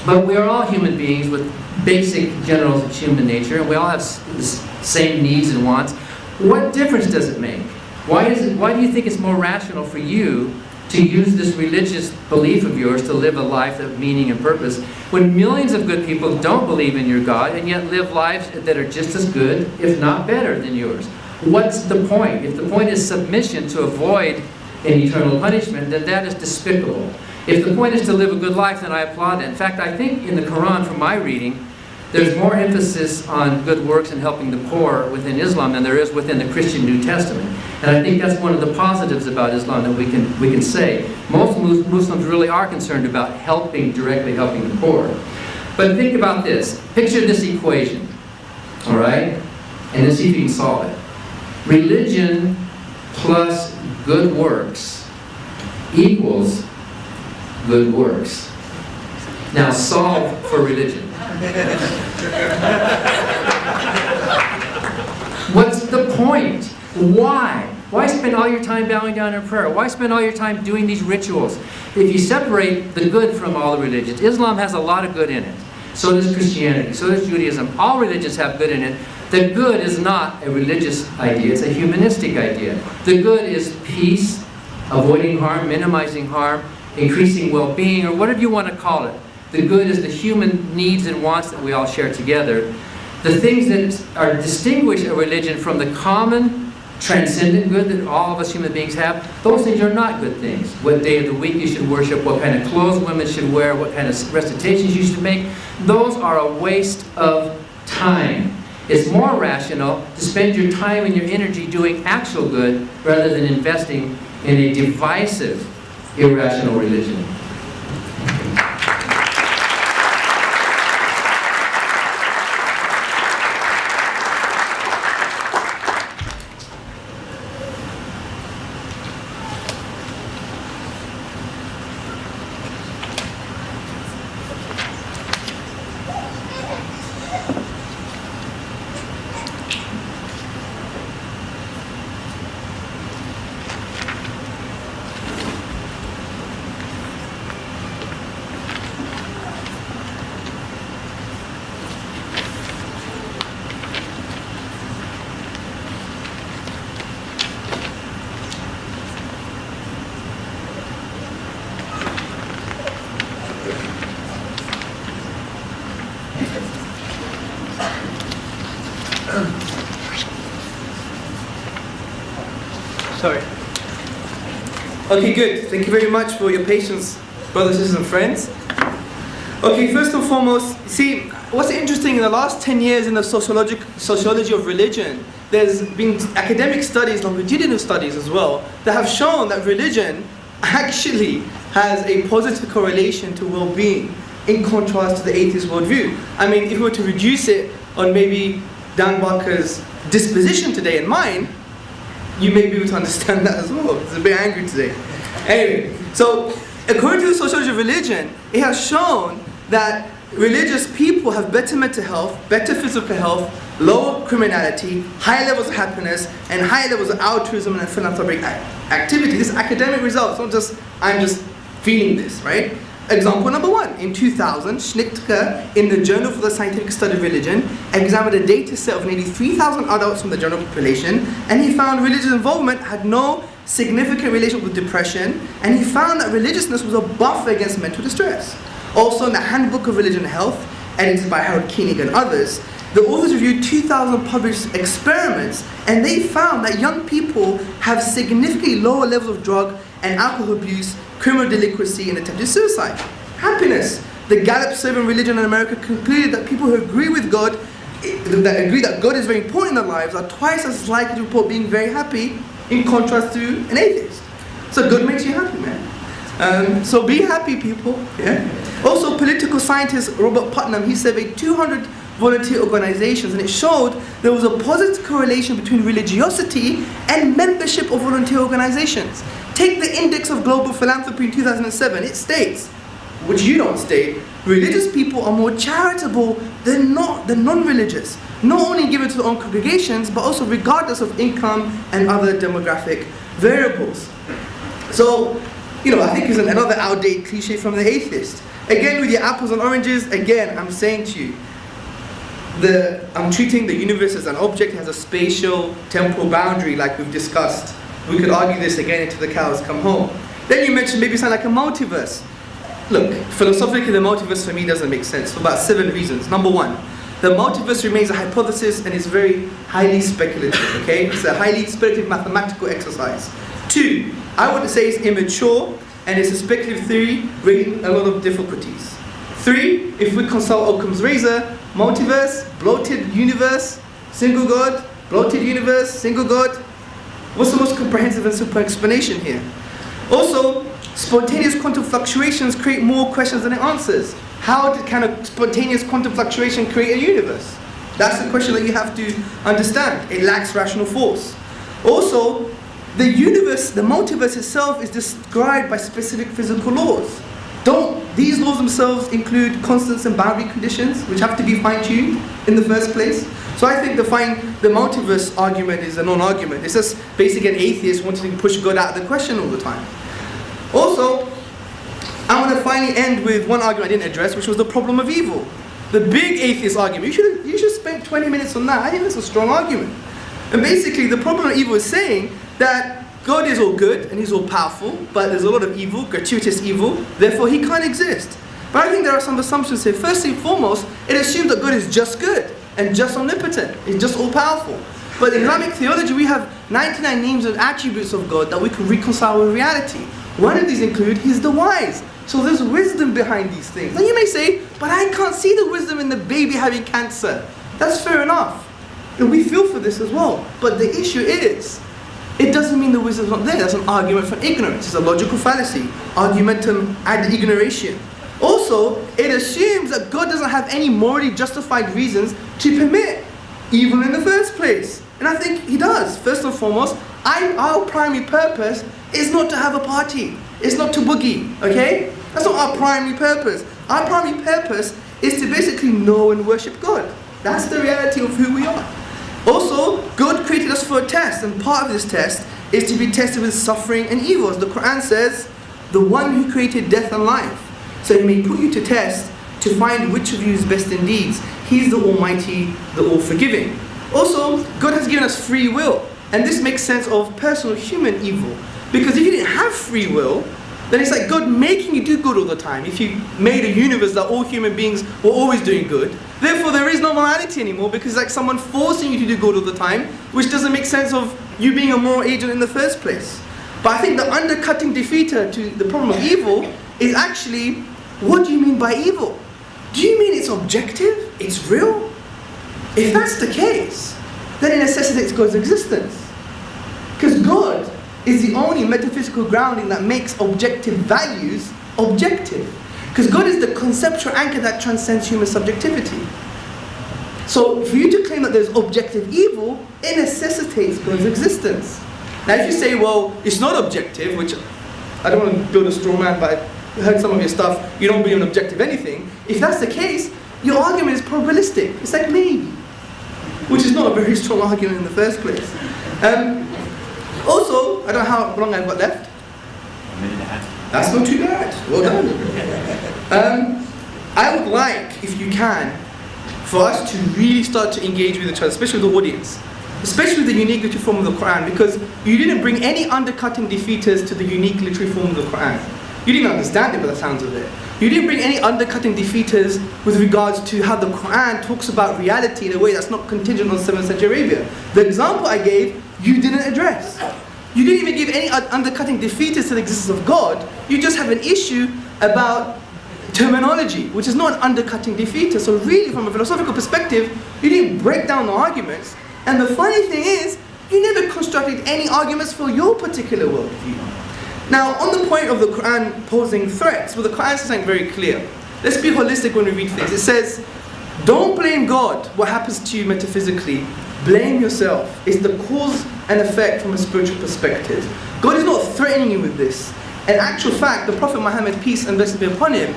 S7: But we are all human beings with basic general human nature, and we all have the same needs and wants. What difference does it make? Why do you think it's more rational for you to use this religious belief of yours to live a life of meaning and purpose when millions of good people don't believe in your God and yet live lives that are just as good, if not better, than yours? What's the point? If the point is submission to avoid an eternal punishment, then that is despicable. If the point is to live a good life, then I applaud that. In fact, I think in the Quran, from my reading, there's more emphasis on good works and helping the poor within Islam than there is within the Christian New Testament. And I think that's one of the positives about Islam that we can say. Most Muslims really are concerned about directly helping the poor. But think about this. Picture this equation, all right? And then see if you can solve it. Religion plus good works equals good works. Now solve for religion. What's the point? Why? Why spend all your time bowing down in prayer? Why spend all your time doing these rituals? If you separate the good from all the religions, Islam has a lot of good in it. So does Christianity. So does Judaism. All religions have good in it. The good is not a religious idea. It's a humanistic idea. The good is peace, avoiding harm, minimizing harm, increasing well-being, or whatever you want to call it. The good is the human needs and wants that we all share together. The things that distinguish a religion from the common, transcendent good that all of us human beings have, those things are not good things. What day of the week you should worship, what kind of clothes women should wear, what kind of recitations you should make, those are a waste of time. It's more rational to spend your time and your energy doing actual good rather than investing in a divisive, irrational religion.
S5: Sorry. Okay, good. Thank you very much for your patience, brothers, sisters, and friends. Okay, first and foremost, see, what's interesting in the last 10 years in the sociology of religion, there's been academic studies, longitudinal studies as well, that have shown that religion actually has a positive correlation to well-being in contrast to the atheist worldview. I mean, if we were to reduce it on maybe Dan Barker's disposition today and mine, you may be able to understand that as well. It's a bit angry today. Anyway, so according to the sociology of religion, it has shown that religious people have better mental health, better physical health, lower criminality, high levels of happiness, and high levels of altruism and philanthropic activity. This is academic results, not just I'm just feeling this, right? Example number one, in 2000, Schnittke, in the Journal for the Scientific Study of Religion, examined a data set of nearly 3,000 adults from the general population, and he found religious involvement had no significant relation with depression, and he found that religiousness was a buffer against mental distress. Also, in the Handbook of Religion and Health, edited by Harold Koenig and others, the authors reviewed 2,000 published experiments, and they found that young people have significantly lower levels of drug and alcohol abuse, criminal delinquency, and attempted suicide. Happiness. The Gallup survey on religion in America concluded that people who agree with God, that agree that God is very important in their lives, are twice as likely to report being very happy in contrast to an atheist. So God makes you happy, man. So be happy, people. Yeah. Also, political scientist Robert Putnam, he surveyed 200 volunteer organizations, and it showed there was a positive correlation between religiosity and membership of volunteer organizations. Take the Index of Global Philanthropy in 2007. It states, which you don't state, religious people are more charitable than non-religious, not only given to their own congregations, but also regardless of income and other demographic variables. So, I think it's another outdated cliche from the atheist. Again, with your apples and oranges, again, I'm saying to you, I'm treating the universe as an object, has a spatial, temporal boundary like we've discussed. We could argue this again until the cows come home. Then you mentioned maybe something like a multiverse. Look, philosophically the multiverse for me doesn't make sense for about 7 reasons. Number one, the multiverse remains a hypothesis and is very highly speculative, okay? It's a highly speculative mathematical exercise. 2, I would say it's immature and it's a speculative theory raising a lot of difficulties. 3, if we consult Occam's razor, multiverse, bloated universe, single God, bloated universe, single God. What's the most comprehensive and simple explanation here? Also, spontaneous quantum fluctuations create more questions than it answers. How can a spontaneous quantum fluctuation create a universe? That's the question that you have to understand. It lacks rational force. Also, the universe, the multiverse itself is described by specific physical laws. These laws themselves include constants and boundary conditions, which have to be fine-tuned in the first place. So I think the multiverse argument is a non-argument. It's just basically an atheist wanting to push God out of the question all the time. Also, I want to finally end with one argument I didn't address, which was the problem of evil. The big atheist argument. You should spend 20 minutes on that. I think that's a strong argument. And basically, the problem of evil is saying that God is all good and he's all powerful, but there's a lot of evil, gratuitous evil, therefore he can't exist. But I think there are some assumptions here. First and foremost, it assumes that God is just good and just omnipotent. He's just all powerful. But in Islamic theology, we have 99 names and attributes of God that we can reconcile with reality. One of these include, he's the wise. So there's wisdom behind these things. Now you may say, but I can't see the wisdom in the baby having cancer. That's fair enough. And we feel for this as well. But the issue is, it doesn't mean the wisdom's not there. That's an argument for ignorance. It's a logical fallacy. Argumentum ad ignoration. Also, it assumes that God doesn't have any morally justified reasons to permit evil in the first place. And I think he does. First and foremost, our primary purpose is not to have a party. It's not to boogie, okay? That's not our primary purpose. Our primary purpose is to basically know and worship God. That's the reality of who we are. Also, God created us for a test, and part of this test is to be tested with suffering and evil. As the Quran says, the one who created death and life, so he may put you to test to find which of you is best in deeds. He's the Almighty, the All-Forgiving. Also, God has given us free will, and this makes sense of personal human evil. Because if you didn't have free will, then it's like God making you do good all the time. If you made a universe that all human beings were always doing good, therefore there is no morality anymore, because it's like someone forcing you to do good all the time, which doesn't make sense of you being a moral agent in the first place. But I think the undercutting defeater to the problem of evil is actually, what do you mean by evil? Do you mean it's objective? It's real? If that's the case, then it necessitates God's existence. Because God is the only metaphysical grounding that makes objective values objective. Because God is the conceptual anchor that transcends human subjectivity. So for you to claim that there's objective evil, it necessitates God's existence. Now if you say, well, it's not objective, which I don't want to build a straw man, but I heard some of your stuff, you don't believe in objective anything. If that's the case, your argument is probabilistic. It's like maybe, which is not a very strong argument in the first place. Also, I don't know how long I've got left.
S6: A minute and a half.
S5: That's not too bad. Well done. I would like, if you can, for us to really start to engage with each other, especially with the audience, especially with the unique literary form of the Quran, because you didn't bring any undercutting defeaters to the unique literary form of the Quran. You didn't understand it by the sounds of it. You didn't bring any undercutting defeaters with regards to how the Quran talks about reality in a way that's not contingent on 7th century Arabia. The example I gave, you didn't address. You didn't even give any undercutting defeaters to the existence of God. You just have an issue about terminology, which is not an undercutting defeater. So really, from a philosophical perspective, you didn't break down the arguments. And the funny thing is, you never constructed any arguments for your particular worldview. Now, on the point of the Quran posing threats, well, the Quran says something very clear. Let's be holistic when we read things. It says, don't blame God what happens to you metaphysically. Blame yourself. It's the cause and effect from a spiritual perspective. God is not threatening you with this. In actual fact, the Prophet Muhammad, peace and blessings be upon him,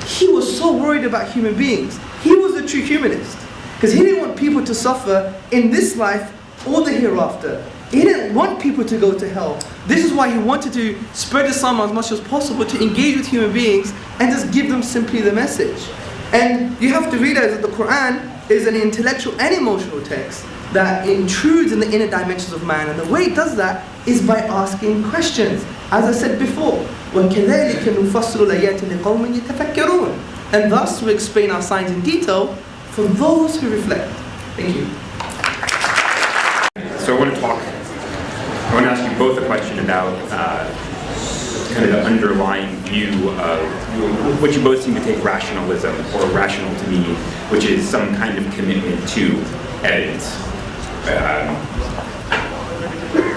S5: he was so worried about human beings. He was a true humanist. Because he didn't want people to suffer in this life or the hereafter. He didn't want people to go to hell. This is why he wanted to spread Islam as much as possible, to engage with human beings and just give them simply the message. And you have to realize that the Quran is an intellectual and emotional text that intrudes in the inner dimensions of man. And the way it does that is by asking questions. As I said before, وَكَذَلِكَ نُفَصِّلُ الْآيَاتِ لِقَوْمٍ يَتَفَكَّرُونَ. And thus we explain our signs in detail for those who reflect. Thank you.
S3: So I want to ask you both a question about kind of the underlying view of what you both seem to take rationalism, or rational to me, which is some kind of commitment to evidence.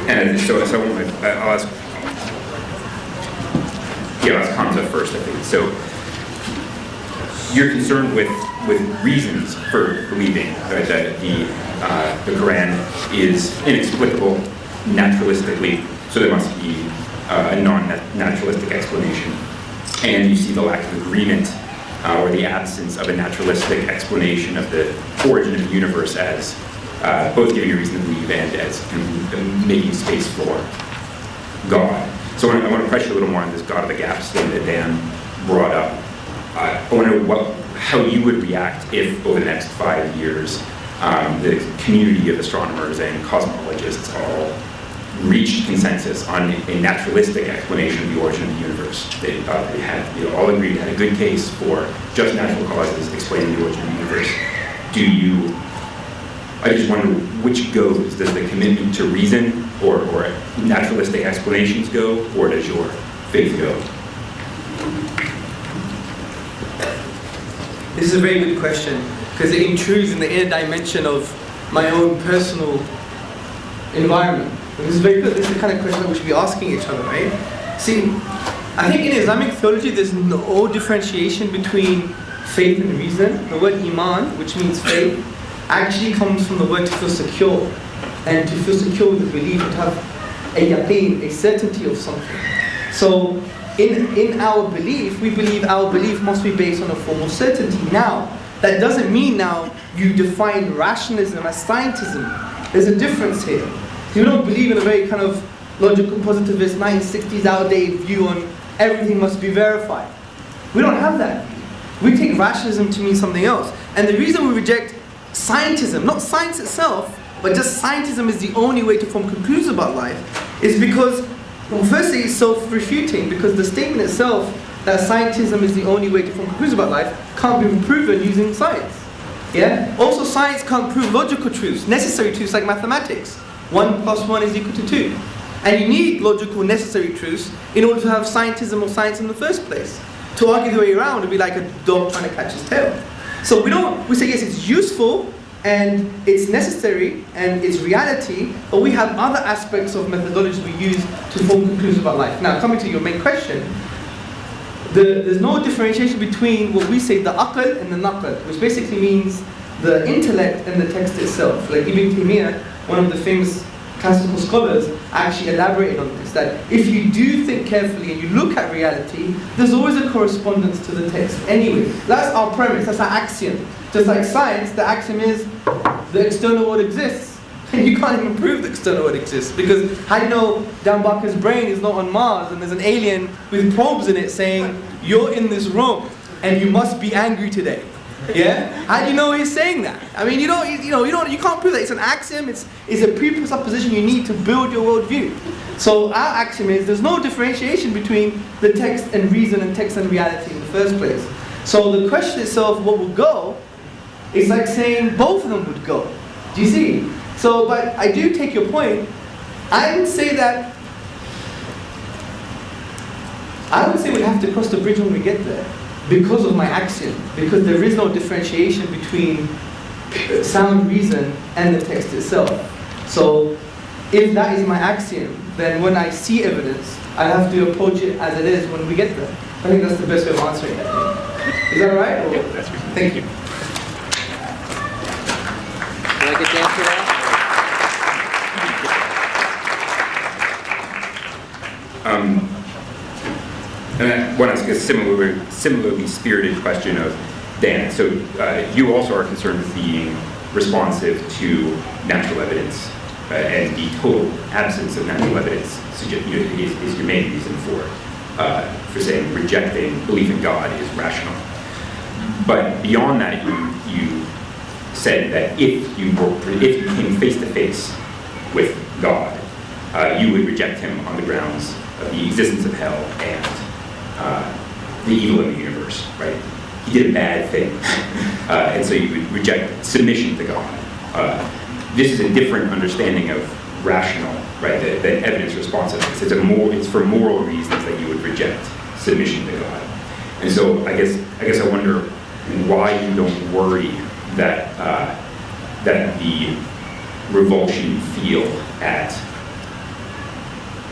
S3: And so I'll ask Hamza first, I think. So you're concerned with reasons for believing that the Quran is inexplicable naturalistically, so there must be a non-naturalistic explanation. And you see the lack of agreement or the absence of a naturalistic explanation of the origin of the universe as both giving you reason to believe and as making space for God. So I want to press you a little more on this God of the gaps thing that Dan brought up. I want to know how you would react if over the next 5 years the community of astronomers and cosmologists all reached consensus on a naturalistic explanation of the origin of the universe. They had, all agreed, had a good case for just natural causes explaining the origin of the universe. I just wonder which goes. Does the commitment to reason or naturalistic explanations go, or does your faith go?
S5: This is a very good question, because it intrudes in the inner dimension of my own personal environment. And this is very good. This is the kind of question that we should be asking each other, right? See, I think in Islamic theology there's no differentiation between faith and reason. The word iman, which means faith, actually comes from the word to feel secure. And to feel secure with the belief, to have a yaqeen, a certainty of something. So in our belief, we believe our belief must be based on a form of certainty. Now, that doesn't mean now you define rationalism as scientism. There's a difference here. You don't believe in a very kind of logical positivist 1960s outdated view on everything must be verified. We don't have that view. We take rationalism to mean something else. And the reason we reject scientism, not science itself, but just scientism is the only way to form conclusions about life, is because Well, firstly, it's self-refuting, because the statement itself that scientism is the only way to form conclusions about life can't be proven using science. Yeah? Also, science can't prove logical truths, necessary truths like mathematics. 1 + 1 is equal to 2. And you need logical, necessary truths in order to have scientism or science in the first place. To argue the way around would be like a dog trying to catch his tail. So we say yes, it's useful and it's necessary and it's reality, but we have other aspects of methodology we use to form conclusions about life. Now, coming to your main question, there's no differentiation between what we say, the aql and the naql, which basically means the intellect and the text itself. Like Ibn Taymiyyah, one of the famous classical scholars, actually elaborated on this, that if you do think carefully and you look at reality, there's always a correspondence to the text anyway. That's our premise, that's our axiom. Just like science, the axiom is the external world exists. And you can't even prove the external world exists, because how do you know Dan Barker's brain is not on Mars and there's an alien with probes in it saying, you're in this room and you must be angry today? Yeah? How do you know he's saying that? I mean, you can't prove that. It's an axiom, it's a presupposition you need to build your worldview. So our axiom is there's no differentiation between the text and reason and text and reality in the first place. So the question itself, what will go, is like saying both of them would go. Do you see? So, but I do take your point. I would say we'd have to cross the bridge when we get there, because of my axiom, because there is no differentiation between sound reason and the text itself. So if that is my axiom, then when I see evidence, I have to approach it as it is when we get there. I think that's the best way of answering that. Is that all right?
S3: Yeah, that's right.
S5: Thank you.
S7: Did I get to answer that?
S3: And I want to ask a similarly spirited question of Dan. So you also are concerned with being responsive to natural evidence, and the total absence of natural evidence is your main reason for saying rejecting belief in God is rational. But beyond that, you said that if you came face to face with God, you would reject him on the grounds of the existence of hell and the evil in the universe, right? He did a bad thing, and so you would reject submission to God. This is a different understanding of rational, right? The evidence responsiveness. It's for moral reasons that you would reject submission to God. And so I guess I wonder why you don't worry that that the revulsion you feel at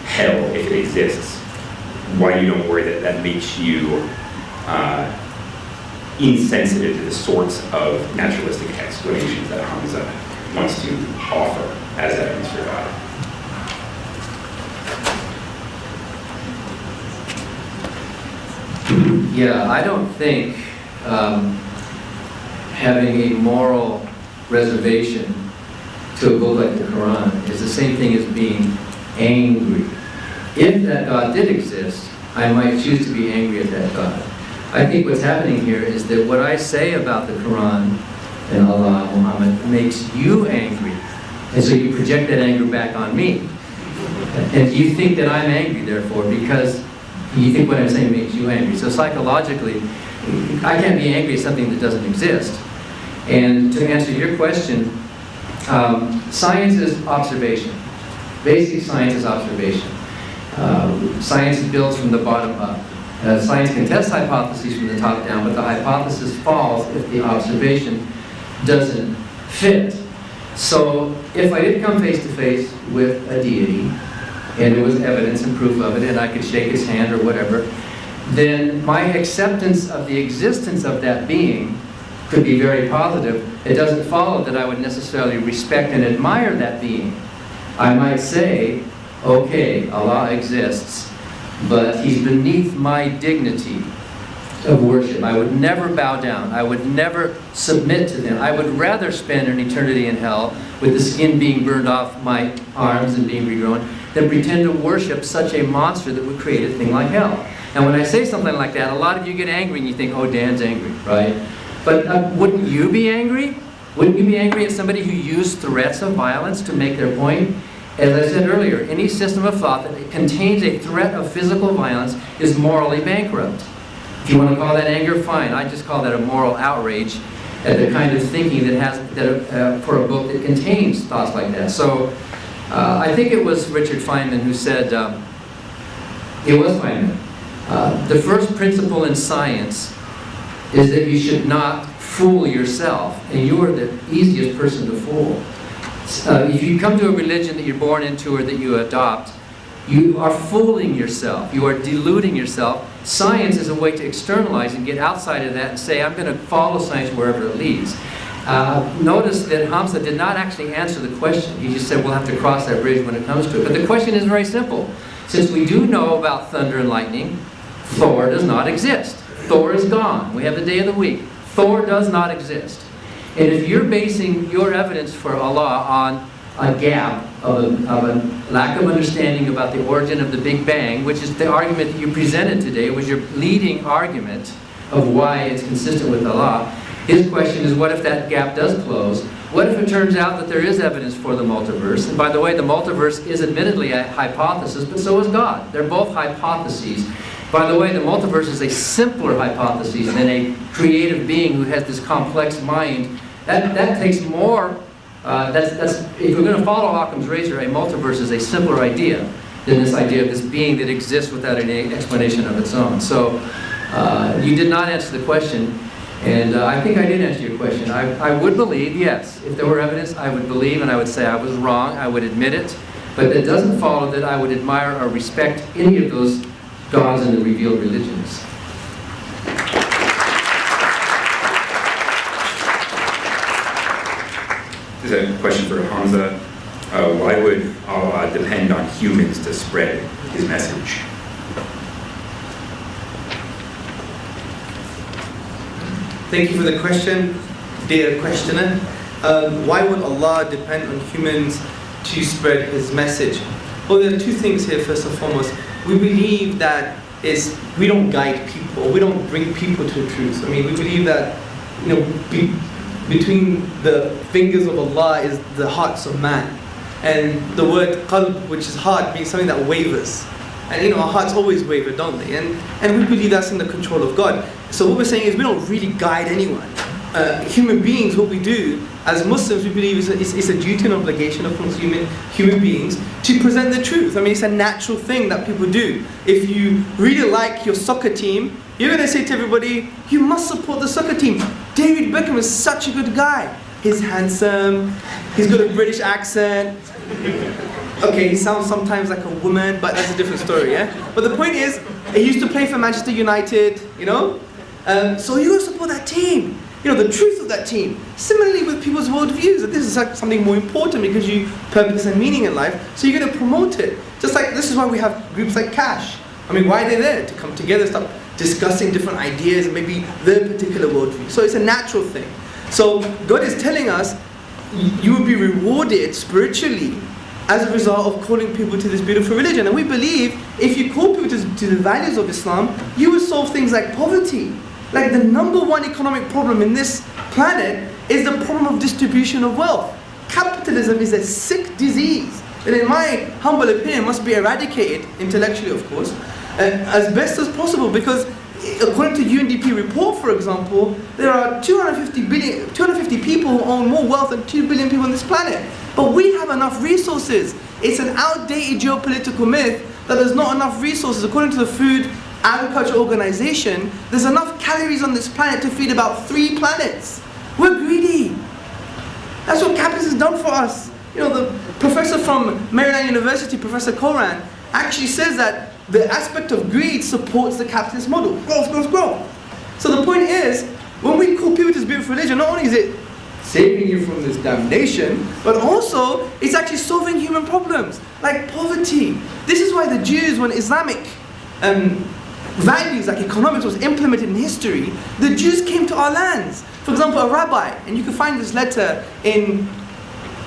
S3: hell, if it exists, why you don't worry that makes you insensitive to the sorts of naturalistic explanations that Hamza wants to offer as evidence for God.
S4: Yeah, I don't think having a moral reservation to a book like the Quran is the same thing as being angry. If that God did exist, I might choose to be angry at that God. I think what's happening here is that what I say about the Quran and Allah, Muhammad, makes you angry. And so you project that anger back on me. And you think that I'm angry, therefore, because you think what I'm saying makes you angry. So psychologically, I can't be angry at something that doesn't exist. And to answer your question, science is observation. Basic science is observation. Science builds from the bottom up. Science can test hypotheses from the top down, but the hypothesis falls if the observation doesn't fit. So if I did come face to face with a deity, and there was evidence and proof of it, and I could shake his hand or whatever, then my acceptance of the existence of that being could be very positive. It doesn't follow that I would necessarily respect and admire that being. I might say, okay, Allah exists, but he's beneath my dignity of worship. I would never bow down. I would never submit to them. I would rather spend an eternity in hell with the skin being burned off my arms and being regrown than pretend to worship such a monster that would create a thing like hell. And when I say something like that, a lot of you get angry and you think, oh, Dan's angry, right? But wouldn't you be angry? Wouldn't you be angry at somebody who used threats of violence to make their point?
S7: As I said earlier, any system of thought that contains a threat of physical violence is morally bankrupt. If you want to call that anger, fine. I just call that a moral outrage at the kind of thinking that has for a book that contains thoughts like that. So I think it was Richard Feynman who said, it was Feynman, the first principle in science is that you should not fool yourself, and you are the easiest person to fool. If you come to a religion that you're born into or that you adopt, you are fooling yourself. You are deluding yourself. Science is a way to externalize and get outside of that and say, I'm going to follow science wherever it leads. Notice that Hamza did not actually answer the question. He just said we'll have to cross that bridge when it comes to it. But the question is very simple. Since we do know about thunder and lightning, Thor does not exist. Thor is gone. We have the day of the week. Thor does not exist. And if you're basing your evidence for Allah on a gap of a lack of understanding about the origin of the Big Bang, which is the argument that you presented today, was your leading argument of why it's consistent with Allah, his question is, what if that gap does close? What if it turns out that there is evidence for the multiverse? And by the way, the multiverse is admittedly a hypothesis, but so is God. They're both hypotheses. By the way, the multiverse is a simpler hypothesis than a creative being who has this complex mind. That takes more. If we're going to follow Occam's razor, a multiverse is a simpler idea than this idea of this being that exists without any explanation of its own. So you did not answer the question, and I think I did answer your question. I would believe, yes, if there were evidence, I would believe, and I would say I was wrong. I would admit it, but that doesn't follow that I would admire or respect any of those gods in the revealed religions.
S3: There's a question for Hamza. Why would Allah depend on humans to spread his message?
S5: Thank you for the question, dear questioner. Why would Allah depend on humans to spread His message? Well, there are two things here. First and foremost, we believe that we don't guide people, we don't bring people to the truth. I mean, we believe that between the fingers of Allah is the hearts of man, and the word qalb, which is heart, means something that wavers. And our hearts always waver, don't they? And we believe that's in the control of God. So what we're saying is we don't really guide anyone. Human beings, what we do as Muslims, we believe it's a duty and obligation of human beings to present the truth. I mean, it's a natural thing that people do. If you really like your soccer team, you're going to say to everybody, you must support the soccer team. David Beckham is such a good guy. He's handsome, he's got a British accent. Okay, he sounds sometimes like a woman, but that's a different story, yeah? But the point is, he used to play for Manchester United, so you gotta support that team. The truth of that team. Similarly with people's worldviews, that this is like something more important because you purpose and meaning in life, so you're gonna promote it. Just like this is why we have groups like Cash. I mean, why are they there? To come together, start discussing different ideas and maybe their particular worldview. So it's a natural thing. So God is telling us, you will be rewarded spiritually as a result of calling people to this beautiful religion. And we believe if you call people to the values of Islam, you will solve things like poverty. Like the number one economic problem in this planet is the problem of distribution of wealth. Capitalism is a sick disease that, in my humble opinion, must be eradicated, intellectually of course, as best as possible, because according to UNDP report, for example, there are 250 people who own more wealth than 2 billion people on this planet. But we have enough resources. It's an outdated geopolitical myth that there's not enough resources. According to the Food Agriculture Organization, there's enough calories on this planet to feed about 3 planets. We're greedy. That's what capitalism has done for us. The professor from Maryland University, Professor Koran, actually says that the aspect of greed supports the capitalist model. Growth, growth, growth. So the point is, when we call people to this beautiful religion, not only is it saving you from this damnation, but also it's actually solving human problems, like poverty. This is why the Jews, when Islamic values like economics was implemented in history, the Jews came to our lands. For example, a rabbi, and you can find this letter in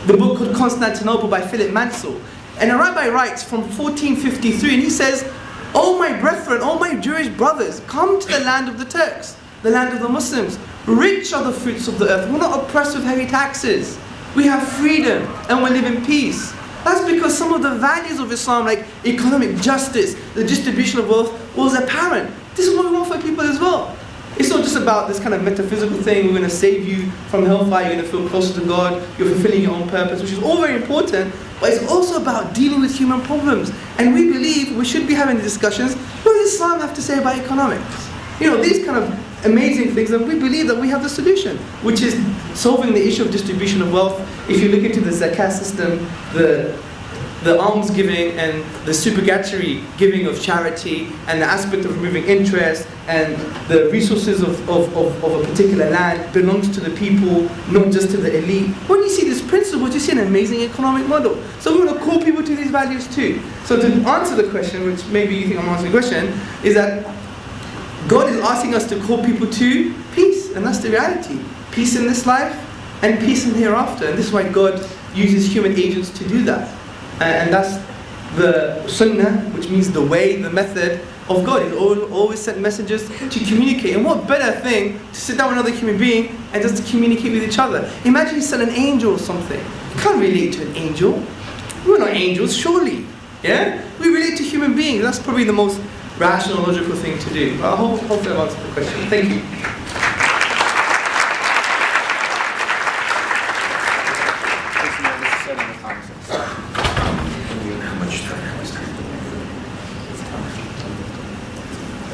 S5: the book called Constantinople by Philip Mansell. And a rabbi writes from 1453, and he says, "Oh my brethren, oh my Jewish brothers, come to the land of the Turks, the land of the Muslims. Rich are the fruits of the earth. We're not oppressed with heavy taxes. We have freedom and we live in peace. That's because some of the values of Islam, like economic justice, the distribution of wealth, was apparent. This is what we want for people as well. It's not just about this kind of metaphysical thing, we're going to save you from hellfire, you're going to feel closer to God, you're fulfilling your own purpose, which is all very important, but it's also about dealing with human problems. And we believe we should be having discussions. What does Islam have to say about economics? You know, these kind of amazing things, and we believe that we have the solution, which is solving the issue of distribution of wealth. If you look into the zakat system, the alms giving and the supererogatory giving of charity and the aspect of removing interest and the resources of a particular land belongs to the people, not just to the elite. When you see these principles, you see an amazing economic model. So we want to call people to these values too. So to answer the question, which maybe you think I'm answering the question, is that God is asking us to call people to peace, and that's the reality. Peace in this life and peace in the hereafter. And this is why God uses human agents to do that. And that's the sunnah, which means the way, the method of God. He's always sent messages to communicate. And what better thing to sit down with another human being and just to communicate with each other. Imagine you sent an angel or something. You can't relate to an angel. We're not angels, surely. Yeah? We relate to human beings. That's probably the most rational, logical thing to do. I hopefully I've answered the question. Thank you.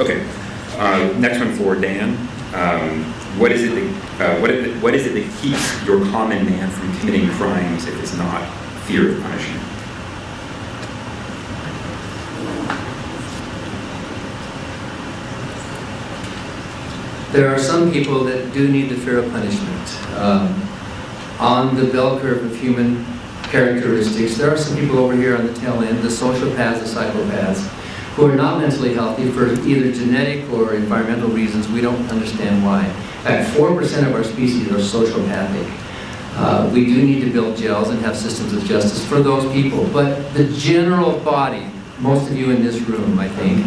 S3: Okay, next one for Dan. What is it that keeps your common man from committing crimes if it's not fear of punishment?
S7: There are some people that do need the fear of punishment. On the bell curve of human characteristics, there are some people over here on the tail end, the sociopaths, the psychopaths, who are not mentally healthy for either genetic or environmental reasons. We don't understand why. In fact, 4% of our species are sociopathic. We do need to build jails and have systems of justice for those people. But the general body, most of you in this room, I think,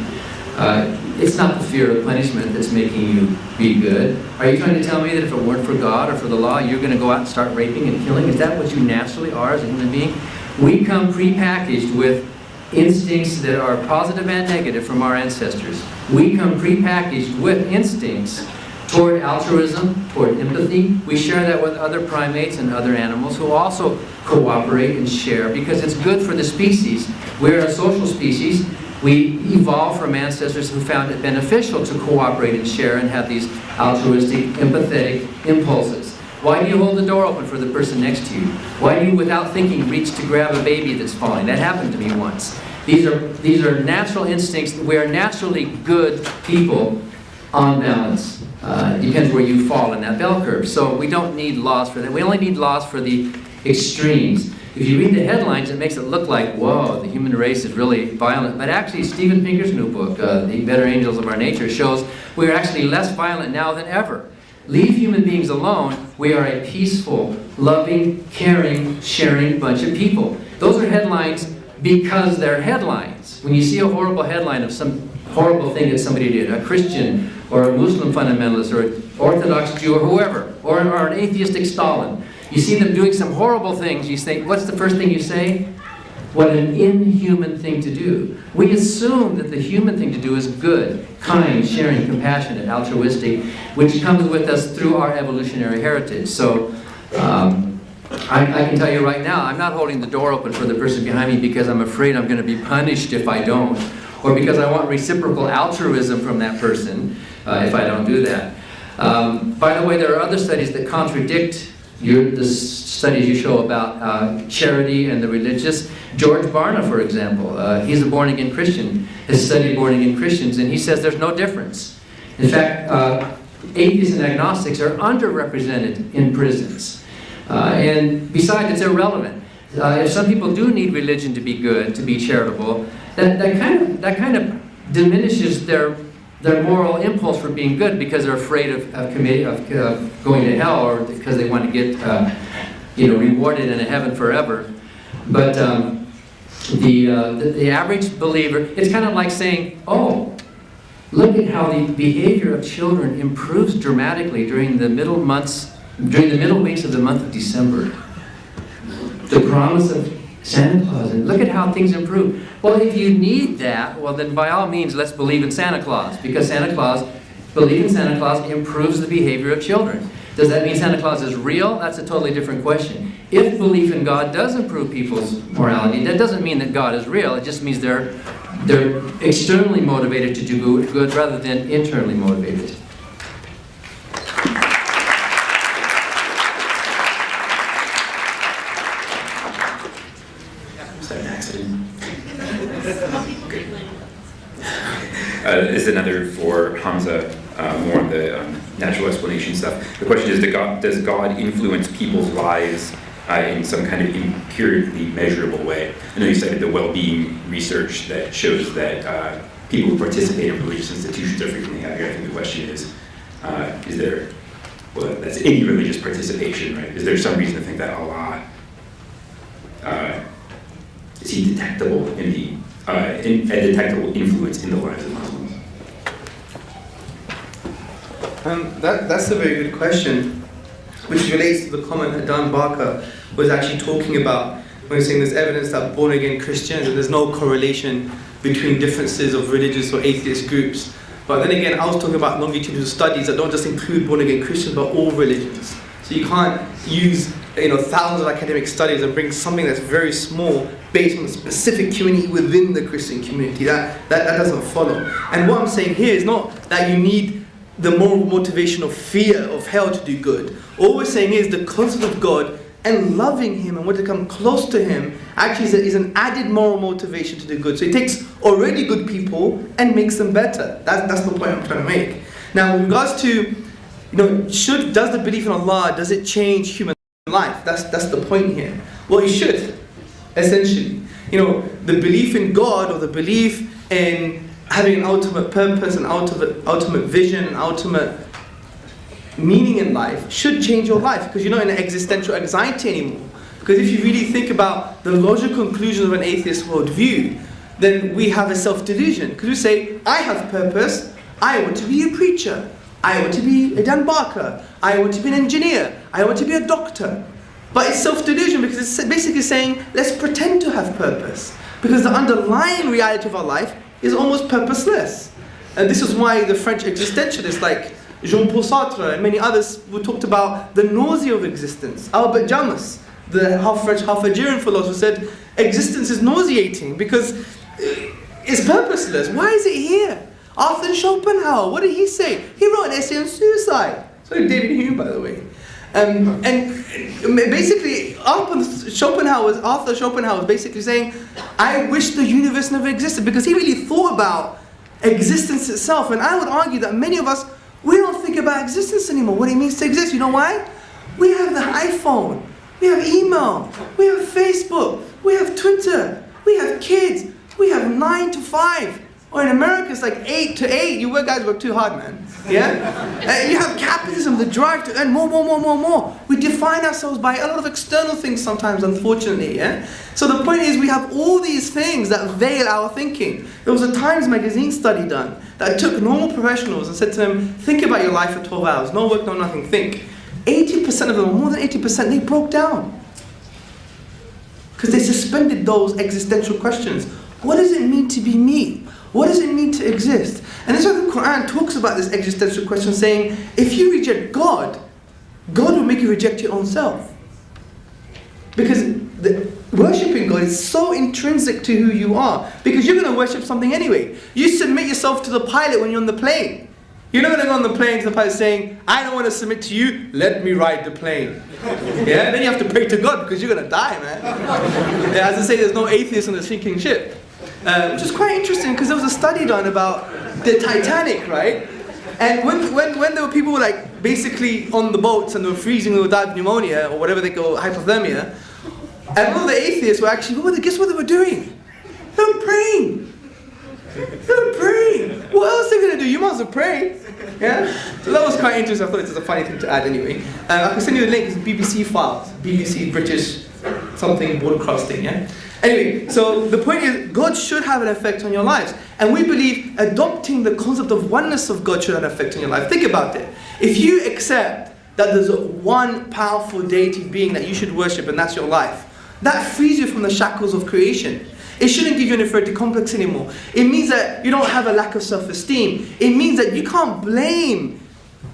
S7: it's not the fear of punishment that's making you be good. Are you trying to tell me that if it weren't for God or for the law, you're going to go out and start raping and killing? Is that what you naturally are as a human being? We come prepackaged with instincts that are positive and negative from our ancestors. We come prepackaged with instincts toward altruism, toward empathy. We share that with other primates and other animals who also cooperate and share because it's good for the species. We're a social species. We evolved from ancestors who found it beneficial to cooperate and share and have these altruistic, empathetic impulses. Why do you hold the door open for the person next to you? Why do you, without thinking, reach to grab a baby that's falling? That happened to me once. These are natural instincts. We are naturally good people on balance. It depends where you fall in that bell curve. So we don't need laws for that. We only need laws for the extremes. If you read the headlines, it makes it look like, whoa, the human race is really violent. But actually, Steven Pinker's new book, The Better Angels of Our Nature, shows we are actually less violent now than ever. Leave human beings alone. We are a peaceful, loving, caring, sharing bunch of people. Those are headlines because they're headlines. When you see a horrible headline of some horrible thing that somebody did, a Christian or a Muslim fundamentalist or an Orthodox Jew or whoever, or an atheistic Stalin, you see them doing some horrible things, you think, what's the first thing you say? What an inhuman thing to do. We assume that the human thing to do is good, kind, sharing, compassionate, altruistic, which comes with us through our evolutionary heritage. So I can tell you right now, I'm not holding the door open for the person behind me because I'm afraid I'm going to be punished if I don't, or because I want reciprocal altruism from that person if I don't do that. By the way, there are other studies that contradict the studies you show about charity and the religious. George Barna, for example, he's a born-again Christian, has studied born-again Christians, and he says there's no difference. In fact, atheists and agnostics are underrepresented in prisons. And besides, it's irrelevant. If some people do need religion to be good, to be charitable, that kind of diminishes their moral impulse for being good because they're afraid of going to hell, or because they want to get rewarded in a heaven forever. But the average believer, it's kind of like saying, oh, look at how the behavior of children improves dramatically during the middle weeks of the month of December. The promise of Santa Claus, and look at how things improve. Well, if you need that, well then by all means, let's believe in Santa Claus, because belief in Santa Claus improves the behavior of children. Does that mean Santa Claus is real? That's a totally different question. If belief in God does improve people's morality, that doesn't mean that God is real. It just means they're externally motivated to do good rather than internally motivated.
S3: This is another for Hamza, more on the natural explanation stuff. The question is, does God influence people's lives in some kind of empirically measurable way? I know you cited the well-being research that shows that people who participate in religious institutions are frequently happier. I think the question is there, well, that's any religious participation, right? Is there some reason to think that Allah, is he detectable in the, a detectable influence in the lives of Muslims?
S5: That's a very good question, which relates to the comment that Dan Barker was actually talking about when he's saying there's evidence that born-again Christians, and there's no correlation between differences of religious or atheist groups. But then again, I was talking about longitudinal studies that don't just include born-again Christians, but all religions. So you can't use thousands of academic studies and bring something that's very small based on a specific community within the Christian community. That doesn't follow. And what I'm saying here is not that you need the moral motivation of fear of hell to do good. All we're saying is the concept of God and loving Him and wanting to come close to Him actually is an added moral motivation to do good. So it takes already good people and makes them better. That's the point I'm trying to make. Now, in regards to, does the belief in Allah, does it change human life? That's the point here. Well, it should, essentially. The belief in God, or the belief in having an ultimate purpose, an ultimate vision, an ultimate meaning in life should change your life, because you're not in an existential anxiety anymore. Because if you really think about the logical conclusion of an atheist worldview, then we have a self-delusion. Because we say, I have purpose, I want to be a preacher, I want to be a Dan Barker, I want to be an engineer, I want to be a doctor. But it's self-delusion because it's basically saying, let's pretend to have purpose. Because the underlying reality of our life is almost purposeless. And this is why the French existentialists like Jean-Paul Sartre and many others who talked about the nausea of existence. Albert Camus, the half French, half Algerian philosopher, said existence is nauseating because it's purposeless. Why is it here? Arthur Schopenhauer, what did he say? He wrote an essay on suicide. So did David Hume, by the way. And basically, Arthur Schopenhauer was basically saying, I wish the universe never existed, because he really thought about existence itself. And I would argue that many of us, we don't think about existence anymore, what it means to exist. You know why? We have the iPhone, we have email, we have Facebook, we have Twitter, we have kids, we have 9 to 5. Or in America, it's like 8 to 8. You guys work too hard, man. Yeah? You have capitalism, the drive to earn more. We define ourselves by a lot of external things sometimes, unfortunately. Yeah? So the point is, we have all these things that veil our thinking. There was a Times magazine study done that took normal professionals and said to them, think about your life for 12 hours. No work, no nothing, think. 80% of them, or more than 80%, they broke down. Because they suspended those existential questions. What does it mean to be me? What does it mean to exist? And that's why the Quran talks about this existential question, saying, if you reject God, God will make you reject your own self. Because worshipping God is so intrinsic to who you are. Because you're going to worship something anyway. You submit yourself to the pilot when you're on the plane. You're not going to go on the plane to the pilot saying, I don't want to submit to you, let me ride the plane. Yeah? Then you have to pray to God because you're going to die, man. Yeah, as I say, there's no atheist on the sinking ship. Which is quite interesting, because there was a study done about the Titanic, right? And when there were people like basically on the boats and they were freezing, they would die of pneumonia or whatever they call hypothermia, and all the atheists were actually, guess what they were doing? They were praying. What else are they going to do? You might as well pray. Yeah? So that was quite interesting. I thought it was a funny thing to add anyway. I can send you the link. It's BBC Files. BBC British something broadcasting, yeah? Anyway, so the point is, God should have an effect on your lives. And we believe adopting the concept of oneness of God should have an effect on your life. Think about it. If you accept that there's one powerful deity being that you should worship and that's your life, That frees you from the shackles of creation. It shouldn't give you an inferiority complex anymore. It means that you don't have a lack of self-esteem. It means that you can't blame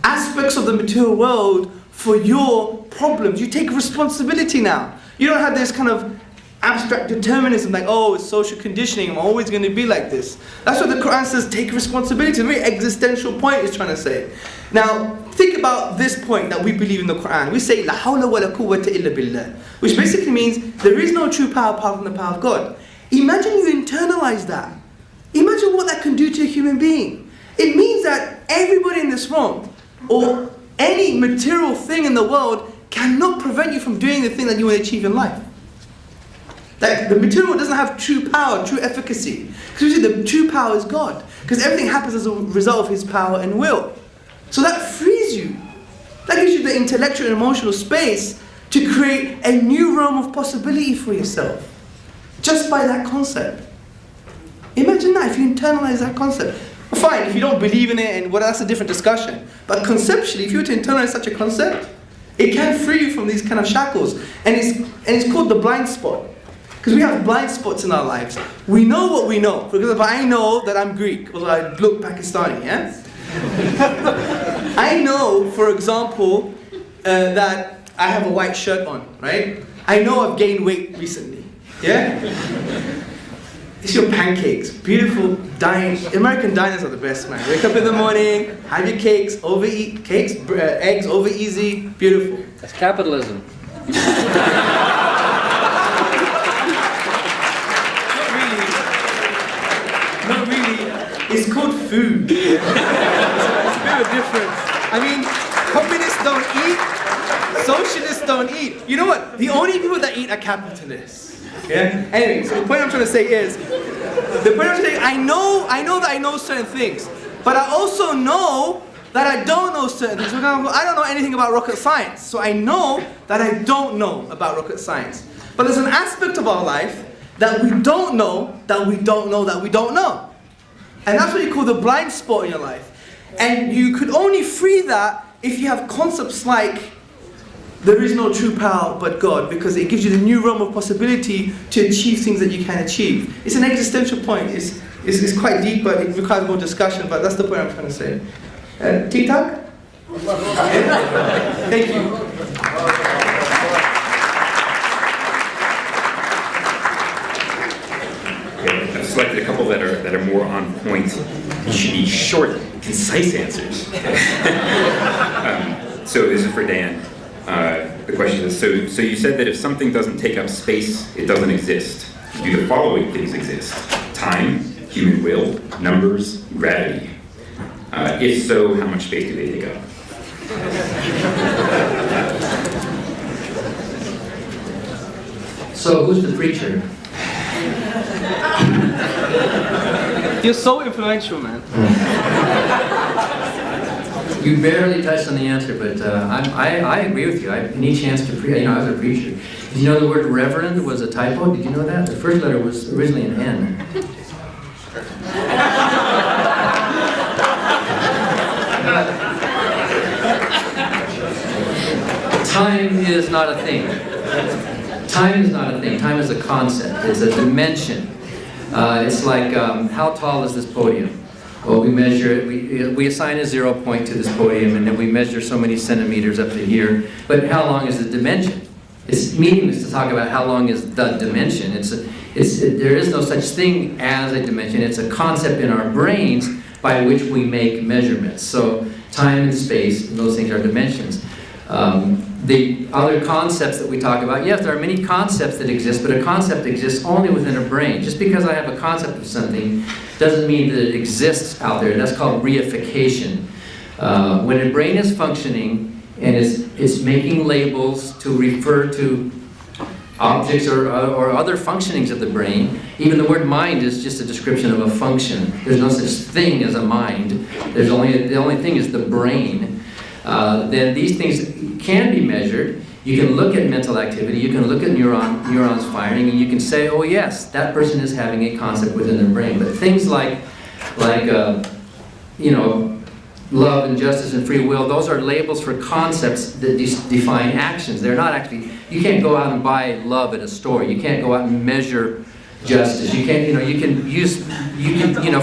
S5: aspects of the material world for your problems. You take responsibility now. You don't have this kind of abstract determinism like, oh, it's social conditioning, I'm always going to be like this. That's what the Quran says, take responsibility. It's a very existential point it's trying to say. Now, think about this point that we believe in the Quran. We say, La hawla wa la quwwata illa billah, which basically means there is no true power apart from the power of God. Imagine you internalize that. Imagine what that can do to a human being. It means that everybody in this room, or any material thing in the world, cannot prevent you from doing the thing that you want to achieve in life. Like, the material doesn't have true power, true efficacy. Because we say the true power is God. Because everything happens as a result of His power and will. So that frees you. That gives you the intellectual and emotional space to create a new realm of possibility for yourself. Just by that concept. Imagine that, if you internalize that concept. Fine, if you don't believe in it, and well, that's a different discussion. But conceptually, if you were to internalize such a concept, it can free you from these kind of shackles. And it's called the blind spot. Because we have blind spots in our lives. We know what we know. For example, I know that I'm Greek, although I look Pakistani, yeah? I know, for example, that I have a white shirt on, right? I know I've gained weight recently. Yeah? It's your pancakes. Beautiful American diners are the best, man. Wake up in the morning, have your cakes, overeat cakes, eggs over easy, beautiful.
S7: That's capitalism.
S5: Not really. It's called food. It's a bit of a difference. I mean, communists don't eat, socialists don't eat. You know what? The only people that eat are capitalists. Yeah? Anyway, so the point I'm trying to say is, I know that I know certain things, but I also know that I don't know certain things. For example, I don't know anything about rocket science, so I know that I don't know about rocket science. But there's an aspect of our life that we don't know, that we don't know, that we don't know. And that's what you call the blind spot in your life. And you could only free that if you have concepts like, there is no true power but God, because it gives you the new realm of possibility to achieve things that you can achieve. It's an existential point. It's quite deep, but it requires more discussion, but that's the point I'm trying to say. TikTok? Thank you.
S3: Okay, I've selected a couple that are more on point. It should be short, concise answers. So this is for Dan. The question is, so you said that if something doesn't take up space, it doesn't exist. Do the following things exist? Time, human will, numbers, gravity. If so, how much space do they take up?
S7: So who's the preacher?
S5: You're so influential, man.
S7: You barely touched on the answer, but I agree with you. Any chance to preach? I was a preacher. Did you know the word reverend was a typo? Did you know that? The first letter was originally an N. Time is not a thing. Time is not a thing. Time is a concept. It's a dimension. It's like, how tall is this podium? Well, we measure it, we assign a 0 point to this podium, and then we measure so many centimeters up to here. But how long is the dimension? It's meaningless to talk about how long is the dimension. There is no such thing as a dimension. It's a concept in our brains by which we make measurements. So time and space, those things are dimensions. The other concepts that we talk about, yes, there are many concepts that exist, but a concept exists only within a brain. Just because I have a concept of something doesn't mean that it exists out there. That's called reification. When a brain is functioning and is making labels to refer to objects or other functionings of the brain, even the word mind is just a description of a function. There's no such thing as a mind. The only thing is the brain. Then these things can be measured. You can look at mental activity, you can look at neurons firing, and you can say, oh yes, that person is having a concept within their brain. But things like love and justice and free will, those are labels for concepts that define actions. They're not actually, you can't go out and buy love at a store. You can't go out and measure justice. You can't, you can use,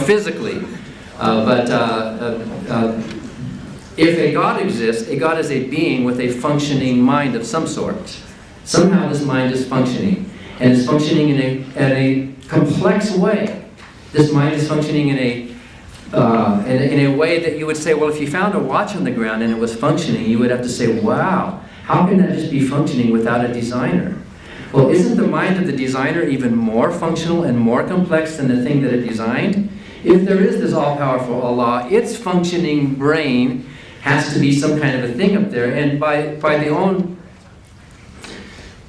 S7: physically. If a God exists, a God is a being with a functioning mind of some sort. Somehow this mind is functioning, and it's functioning in a complex way. This mind is functioning in a way that you would say, well, if you found a watch on the ground and it was functioning, you would have to say, wow, how can that just be functioning without a designer? Well, isn't the mind of the designer even more functional and more complex than the thing that it designed? If there is this all-powerful Allah, its functioning brain has to be some kind of a thing up there, and by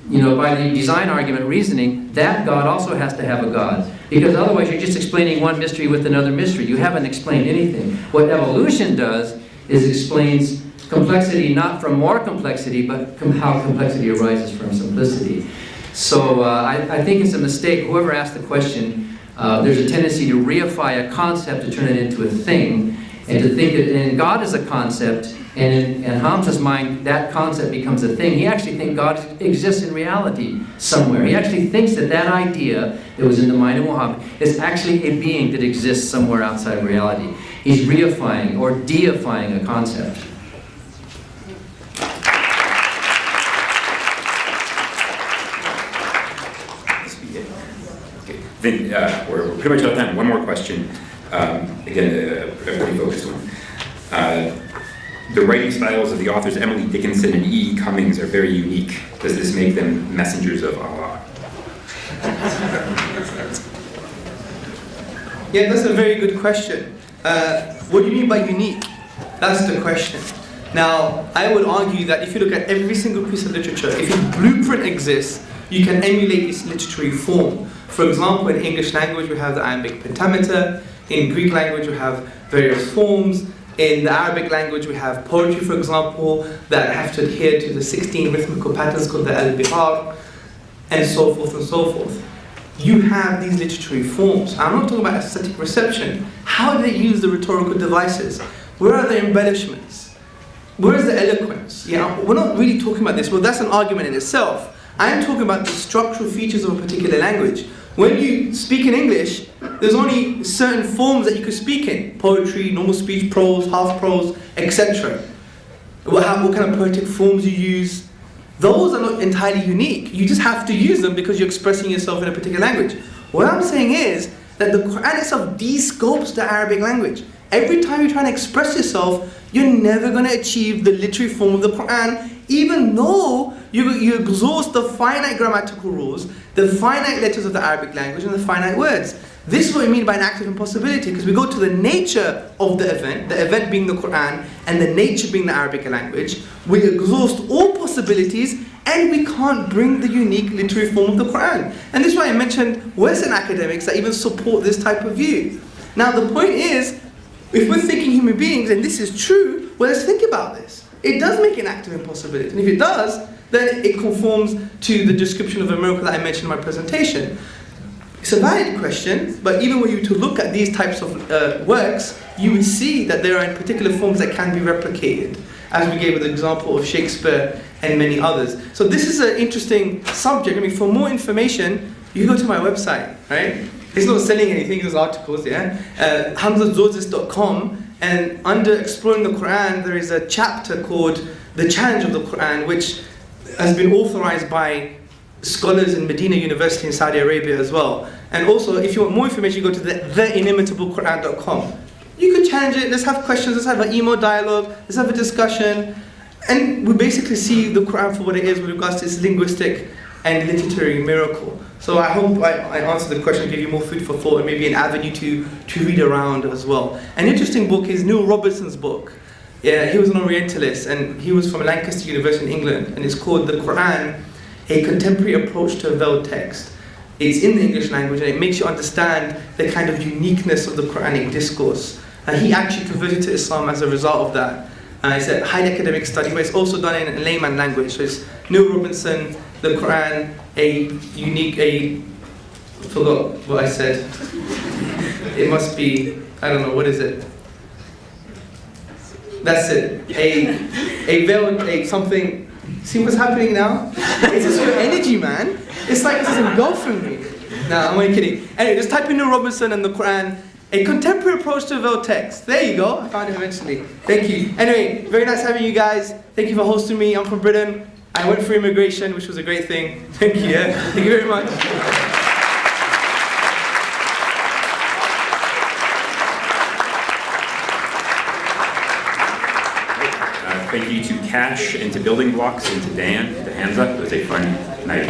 S7: the design argument reasoning, that God also has to have a God. Because otherwise you're just explaining one mystery with another mystery. You haven't explained anything. What evolution does is explains complexity not from more complexity, but how complexity arises from simplicity. So I think it's a mistake. Whoever asked the question, there's a tendency to reify a concept to turn it into a thing, and to think it, and God is a concept, and in Hamza's mind, that concept becomes a thing. He actually thinks God exists in reality somewhere. He actually thinks that that idea that was in the mind of Muhammad is actually a being that exists somewhere outside of reality. He's reifying or deifying a concept.
S3: Then we're pretty much out of time. One more question. Again, a pretty focused one. The writing styles of the authors Emily Dickinson and E. Cummings are very unique. Does this make them messengers of Allah?
S5: Yeah, that's a very good question. What do you mean by unique? That's the question. Now, I would argue that if you look at every single piece of literature, if a blueprint exists, you can emulate its literary form. For example, in English language, we have the iambic pentameter. In Greek language, we have various forms. In the Arabic language, we have poetry, for example, that have to adhere to the 16 rhythmical patterns called the al-bihar, and so forth and so forth. You have these literary forms. I'm not talking about aesthetic reception. How do they use the rhetorical devices? Where are the embellishments? Where is the eloquence? We're not really talking about this. Well, that's an argument in itself. I'm talking about the structural features of a particular language. When you speak in English, there's only certain forms that you could speak in. Poetry, normal speech, prose, half prose, etc. What kind of poetic forms you use. Those are not entirely unique. You just have to use them because you're expressing yourself in a particular language. What I'm saying is that the Quran itself de-scopes the Arabic language. Every time you try and express yourself, you're never going to achieve the literary form of the Quran, even though you exhaust the finite grammatical rules, the finite letters of the Arabic language, and the finite words. This is what we mean by an active impossibility, because we go to the nature of the event being the Quran, and the nature being the Arabic language. We exhaust all possibilities, and we can't bring the unique literary form of the Quran. And this is why I mentioned Western academics that even support this type of view. Now the point is, if we're thinking human beings, and this is true, well, let's think about this. It does make an active impossibility. And if it does, then it conforms to the description of a miracle that I mentioned in my presentation. It's a valid question, but even when you to look at these types of works, you would see that there are in particular forms that can be replicated, as we gave the example of Shakespeare and many others. So this is an interesting subject. I mean, for more information, you go to my website, right? It's not selling anything, it's articles, yeah? HamzaTzortzis.com, and under Exploring the Quran, there is a chapter called The Challenge of the Quran, which has been authorized by scholars in Medina University in Saudi Arabia as well. And also, if you want more information, you go to theinimitablequran.com. You could challenge it, let's have questions, let's have an email dialogue, let's have a discussion. And we basically see the Quran for what it is with regards to its linguistic and literary miracle. So I hope I answered the question, give you more food for thought, and maybe an avenue to read around as well. An interesting book is Neil Robertson's book. Yeah, he was an Orientalist, and he was from Lancaster University in England, and it's called The Quran, A Contemporary Approach to a Veiled Text. It's in the English language, and it makes you understand the kind of uniqueness of the Quranic discourse. And he actually converted to Islam as a result of that. It's a high academic study, but it's also done in a layman language. So it's Neil Robinson, the Quran, I forgot what I said. It must be, I don't know, what is it? That's it. A veil, a something. See what's happening now? It's just your energy, man. It's like it's engulfing me. Nah, I'm only kidding. Anyway, just type in Neil Robinson and the Quran. A contemporary approach to veiled text. There you go. I found it eventually. Thank you. Anyway, very nice having you guys. Thank you for hosting me. I'm from Britain. I went through immigration, which was a great thing. Thank you. Yeah. Thank you very much.
S3: Thank you to Cash and to Building Blocks and to Dan, to Hamza. It was a fun night.